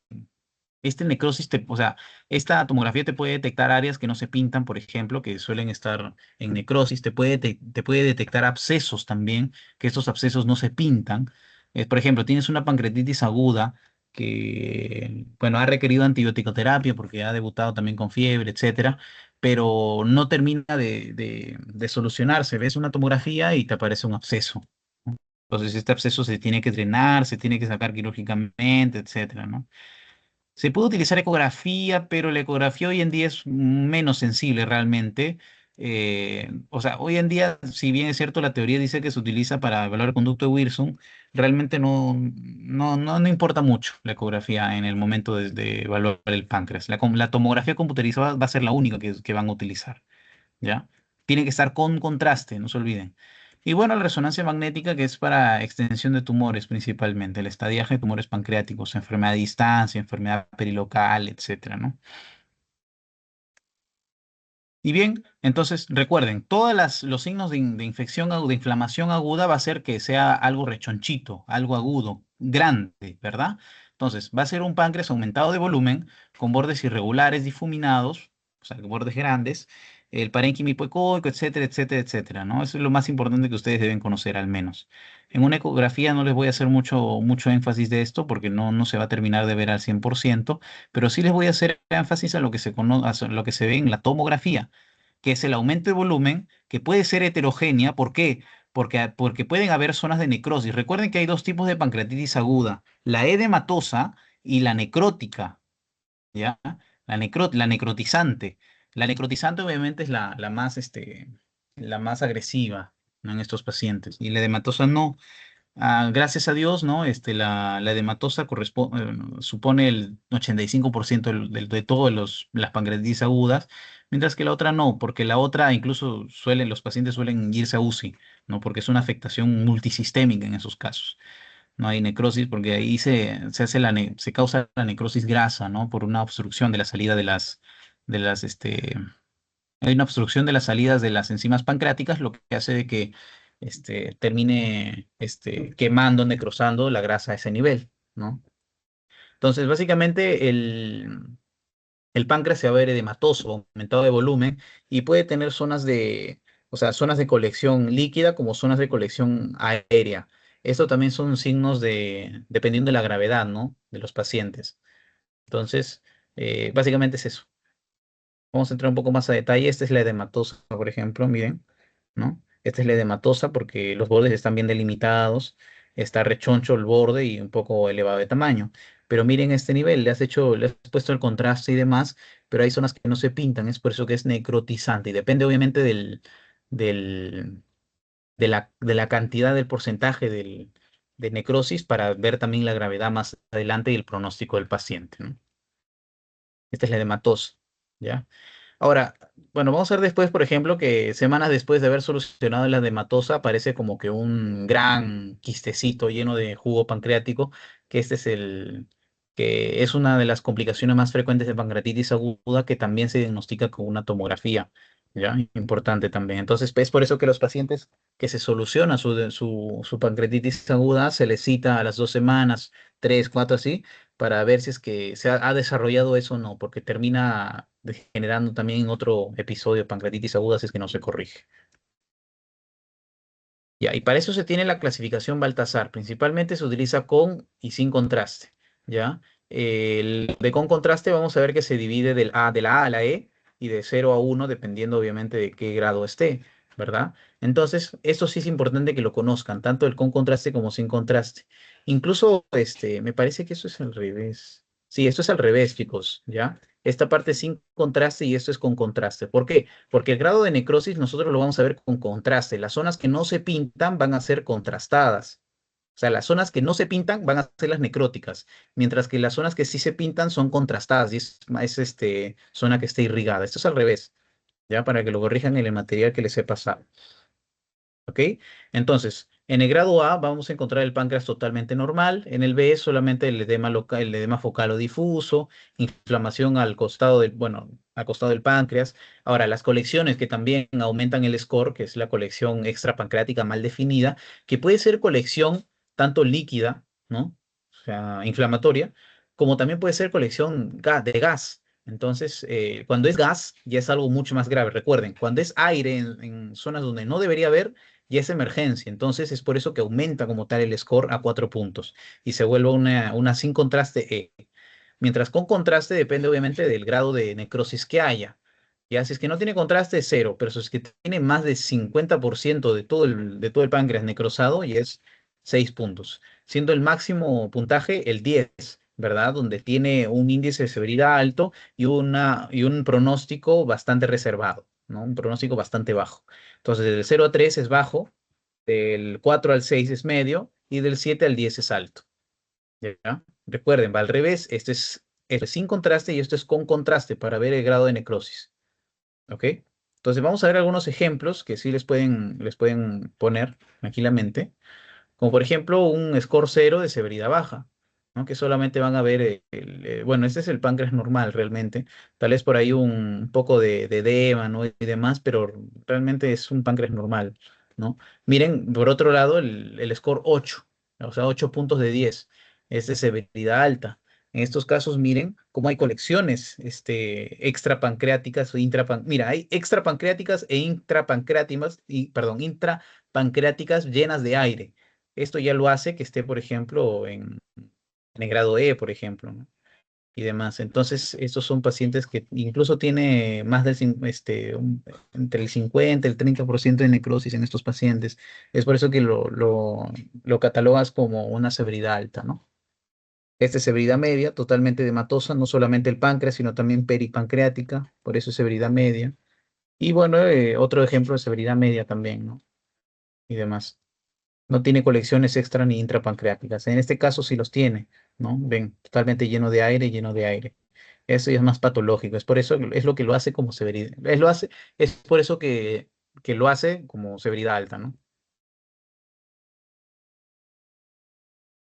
necrosis, o sea, esta tomografía te puede detectar áreas que no se pintan, por ejemplo, que suelen estar en necrosis, te puede detectar abscesos también, que estos abscesos no se pintan. Por ejemplo, tienes una pancreatitis aguda que, bueno, ha requerido antibiótico terapia porque ha debutado también con fiebre, etcétera, pero no termina de solucionarse. Ves una tomografía y te aparece un absceso. Entonces, este absceso se tiene que drenar, se tiene que sacar quirúrgicamente, etcétera, ¿no? Se puede utilizar ecografía, pero la ecografía hoy en día es menos sensible realmente. O sea, hoy en día, si bien es cierto, la teoría dice que se utiliza para evaluar el conducto de Wilson, realmente no importa mucho la ecografía en el momento de evaluar el páncreas. La tomografía computerizada va a ser la única que van a utilizar. ¿Ya? Tiene que estar con contraste, no se olviden. Y bueno, la resonancia magnética, que es para extensión de tumores principalmente, el estadiaje de tumores pancreáticos, enfermedad de distancia, enfermedad perilocal, etcétera, ¿no? Y bien, entonces recuerden, los signos de infección o de inflamación aguda va a ser que sea algo rechonchito, algo agudo, grande, ¿verdad? Entonces, va a ser un páncreas aumentado de volumen, con bordes irregulares, difuminados, o sea, bordes grandes, el parénquima hipoecoico, etcétera, etcétera, etcétera, ¿no? Eso es lo más importante que ustedes deben conocer al menos. En una ecografía no les voy a hacer mucho énfasis de esto porque no se va a terminar de ver al 100%, pero sí les voy a hacer énfasis a lo que a lo que se ve en la tomografía, que es el aumento de volumen, que puede ser heterogénea. ¿Por qué? Porque pueden haber zonas de necrosis. Recuerden que hay dos tipos de pancreatitis aguda, la edematosa y la necrótica, ¿ya? La necrotizante. La necrotizante obviamente es la más agresiva, ¿no? En estos pacientes. Y la edematosa no. Gracias a Dios, ¿no? La edematosa supone el 85% de todas las pancreatitis agudas, mientras que la otra no, porque la otra incluso los pacientes suelen irse a UCI, ¿no? Porque es una afectación multisistémica en esos casos. No hay necrosis porque ahí se causa la necrosis grasa, ¿no? Por una obstrucción de la salida de las, este, hay una obstrucción de las salidas de las enzimas pancreáticas, lo que hace de que termine quemando, necrosando la grasa a ese nivel, ¿no? Entonces, básicamente, el páncreas se va a ver edematoso, aumentado de volumen, y puede tener o sea, zonas de colección líquida como zonas de colección aérea. Esto también son signos dependiendo de la gravedad, ¿no? De los pacientes. Entonces, básicamente es eso. Vamos a entrar un poco más a detalle. Esta es la edematosa, por ejemplo, miren, ¿no? Esta es la edematosa porque los bordes están bien delimitados, está rechoncho el borde y un poco elevado de tamaño. Pero miren este nivel, le has puesto el contraste y demás, pero hay zonas que no se pintan, es por eso que es necrotizante y depende obviamente del, de la cantidad del porcentaje de necrosis para ver también la gravedad más adelante y el pronóstico del paciente, ¿no? Esta es la edematosa, ¿ya? Ahora, bueno, vamos a ver después, por ejemplo, que semanas después de haber solucionado la dematosa aparece como que un gran quistecito lleno de jugo pancreático, que que es una de las complicaciones más frecuentes de pancreatitis aguda que también se diagnostica con una tomografía, ¿ya? Importante también. Entonces, es por eso que los pacientes que se soluciona su pancreatitis aguda se les cita a las 2 semanas, 3, 4 así, para ver si es que ha desarrollado eso o no, porque termina generando también otro episodio de pancreatitis aguda si es que no se corrige. Ya, y para eso se tiene la clasificación Baltasar. Principalmente se utiliza con y sin contraste. ¿Ya? El de con contraste vamos a ver que se divide de la A a la E y de 0 a 1, dependiendo obviamente de qué grado esté, ¿verdad? Entonces, esto sí es importante que lo conozcan, tanto el con contraste como sin contraste. Incluso, me parece que eso es al revés. Sí, esto es al revés, chicos, ¿ya? Esta parte es sin contraste y esto es con contraste. ¿Por qué? Porque el grado de necrosis nosotros lo vamos a ver con contraste. Las zonas que no se pintan van a ser contrastadas. O sea, las zonas que no se pintan van a ser las necróticas, mientras que las zonas que sí se pintan son contrastadas y es zona que está irrigada. Esto es al revés, ya para que lo corrijan en el material que les he pasado. ¿Ok? Entonces, en el grado A vamos a encontrar el páncreas totalmente normal, en el B solamente el edema local, el edema focal o difuso, inflamación al costado del páncreas. Ahora, las colecciones que también aumentan el score, que es la colección extrapancreática mal definida, que puede ser colección tanto líquida, ¿no? O sea, inflamatoria, como también puede ser colección de gas. Entonces, cuando es gas, ya es algo mucho más grave. Recuerden, cuando es aire en zonas donde no debería haber, y es emergencia. Entonces es por eso que aumenta como tal el score a 4 puntos y se vuelve una sin contraste E. Mientras con contraste depende obviamente del grado de necrosis que haya. Ya, si es que no tiene contraste, es cero, pero si es que tiene más de 50% de todo el páncreas necrosado, ya es 6 puntos, siendo el máximo puntaje el 10, ¿verdad? Donde tiene un índice de severidad alto y un pronóstico bastante reservado, ¿no? Un pronóstico bastante bajo. Entonces, del 0 a 3 es bajo, del 4 al 6 es medio y del 7 al 10 es alto. ¿Ya? Recuerden, va al revés, esto es sin contraste y esto es con contraste para ver el grado de necrosis. ¿Ok? Entonces vamos a ver algunos ejemplos que sí les pueden poner tranquilamente, como por ejemplo un score cero de severidad baja, ¿no? Que solamente van a ver, bueno, este es el páncreas normal realmente, tal vez por ahí un poco de edema, ¿no? Y demás, pero realmente es un páncreas normal, ¿no? Miren, por otro lado, el score 8, o sea, 8 puntos de 10, es de severidad alta. En estos casos, miren cómo hay colecciones extrapancreáticas o mira, hay extrapancreáticas e intrapancreáticas, perdón, intrapancreáticas llenas de aire. Esto ya lo hace que esté, por ejemplo, en el grado E, por ejemplo, ¿no? Y demás. Entonces, estos son pacientes que incluso tiene más entre el 50 y el 30% de necrosis en estos pacientes. Es por eso que lo catalogas como una severidad alta, ¿no? Esta es severidad media, totalmente edematosa, no solamente el páncreas, sino también peripancreática, por eso es severidad media. Y bueno, otro ejemplo de severidad media también, ¿no? Y demás. No tiene colecciones extra ni intrapancreáticas. En este caso sí los tiene, ¿no? Ven, totalmente lleno de aire, lleno de aire. Eso ya es más patológico. Es por eso, es lo que lo hace como severidad. Es por eso que lo hace como severidad alta, ¿no?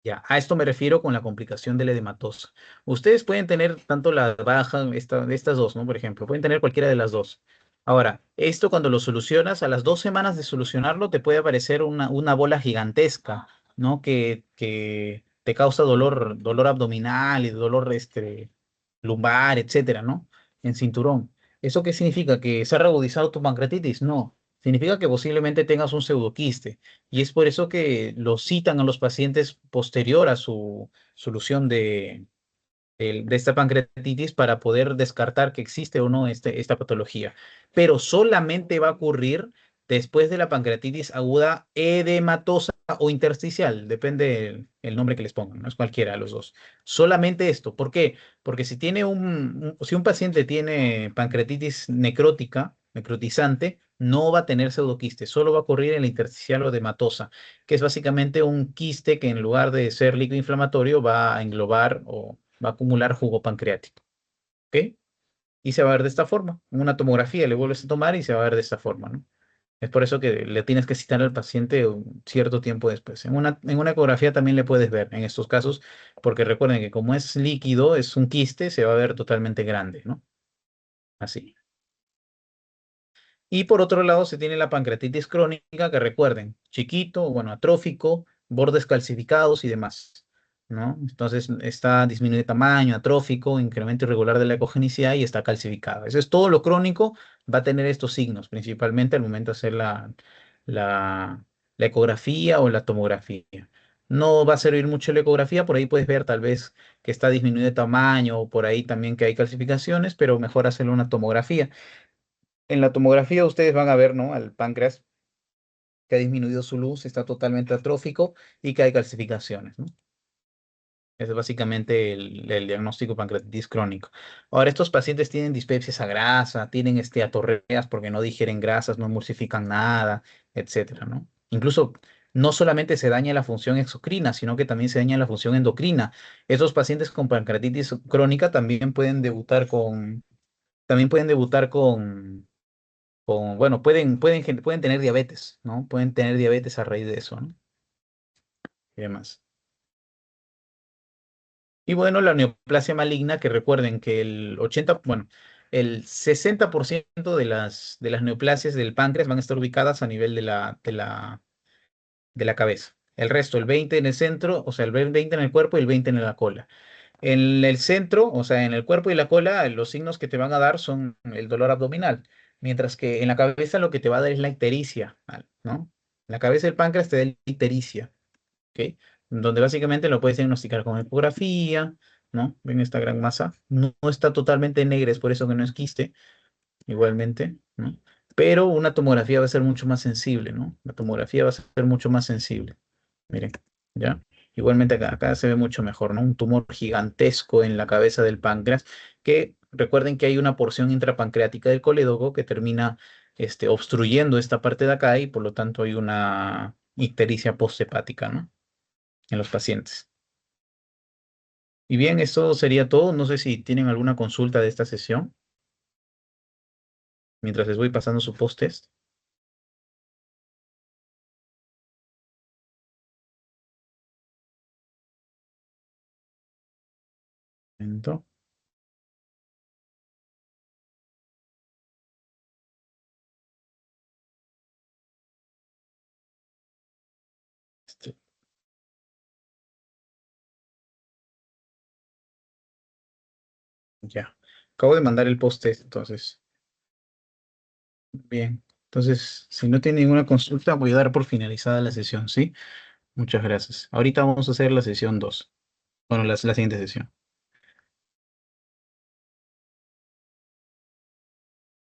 Ya, a esto me refiero con la complicación de la edematosa. Ustedes pueden tener tanto la baja, estas dos, ¿no? Por ejemplo, pueden tener cualquiera de las dos. Ahora, esto cuando lo solucionas, a las 2 semanas de solucionarlo, te puede aparecer una bola gigantesca, ¿no? Que te causa dolor abdominal y dolor lumbar, etcétera, ¿no? En cinturón. ¿Eso qué significa? ¿Que se ha reagudizado tu pancreatitis? No. Significa que posiblemente tengas un pseudoquiste. Y es por eso que lo citan a los pacientes posterior a su solución de esta pancreatitis para poder descartar que existe o no esta patología. Pero solamente va a ocurrir después de la pancreatitis aguda edematosa o intersticial, depende el nombre que les pongan, no es cualquiera de los dos. Solamente esto. ¿Por qué? Porque si un paciente tiene pancreatitis necrótica, necrotizante, no va a tener pseudoquiste, solo va a ocurrir en la intersticial o edematosa, que es básicamente un quiste que en lugar de ser líquido inflamatorio va a englobar o va a acumular jugo pancreático. ¿Ok? Y se va a ver de esta forma. En una tomografía le vuelves a tomar y se va a ver de esta forma, ¿no? Es por eso que le tienes que citar al paciente un cierto tiempo después. En una ecografía también le puedes ver en estos casos, porque recuerden que como es líquido, es un quiste, se va a ver totalmente grande, ¿no? Así. Y por otro lado se tiene la pancreatitis crónica, que recuerden, chiquito, bueno, atrófico, bordes calcificados y demás, ¿no? Entonces está disminuido de tamaño, atrófico, incremento irregular de la ecogenicidad y está calcificado. Eso es todo lo crónico, va a tener estos signos, principalmente al momento de hacer la, la ecografía o la tomografía. No va a servir mucho la ecografía, por ahí puedes ver tal vez que está disminuido de tamaño o por ahí también que hay calcificaciones, pero mejor hacerle una tomografía. En la tomografía ustedes van a ver, ¿no? Al páncreas que ha disminuido su luz, está totalmente atrófico y que hay calcificaciones, ¿no? Ese es básicamente el diagnóstico de pancreatitis crónico. Ahora, estos pacientes tienen dispepsia a grasa, tienen atorreas porque no digieren grasas, no emulsifican nada, etcétera, ¿no? Incluso no solamente se daña la función exocrina, sino que también se daña la función endocrina. Estos pacientes con pancreatitis crónica también pueden debutar con bueno, pueden tener diabetes, ¿no? Pueden tener diabetes a raíz de eso, ¿no? Y demás. Y bueno, la neoplasia maligna, que recuerden que bueno, el 60% de las neoplasias del páncreas van a estar ubicadas a nivel de la cabeza. El resto, el 20 en el centro, o sea, el 20 en el cuerpo y el 20 en la cola. En el centro, o sea, en el cuerpo y la cola, los signos que te van a dar son el dolor abdominal, mientras que en la cabeza lo que te va a dar es la ictericia, ¿no? En la cabeza del páncreas te da la ictericia, ¿ok? Donde básicamente lo puedes diagnosticar con ecografía, ¿no? Ven esta gran masa. No está totalmente negra, es por eso que no es quiste, igualmente, ¿no? Pero una tomografía va a ser mucho más sensible, ¿no? La tomografía va a ser mucho más sensible. Miren, ¿ya? Igualmente acá se ve mucho mejor, ¿no? Un tumor gigantesco en la cabeza del páncreas, que recuerden que hay una porción intrapancreática del colédoco que termina obstruyendo esta parte de acá y por lo tanto hay una ictericia posthepática, ¿no? En los pacientes. Y bien, esto sería todo. No sé si tienen alguna consulta de esta sesión mientras les voy pasando su post-test. Momento. Este, ya. Acabo de mandar el post-test, entonces. Bien. Entonces, si no tiene ninguna consulta, voy a dar por finalizada la sesión, ¿sí? Muchas gracias. Ahorita vamos a hacer la sesión 2. Bueno, la siguiente sesión.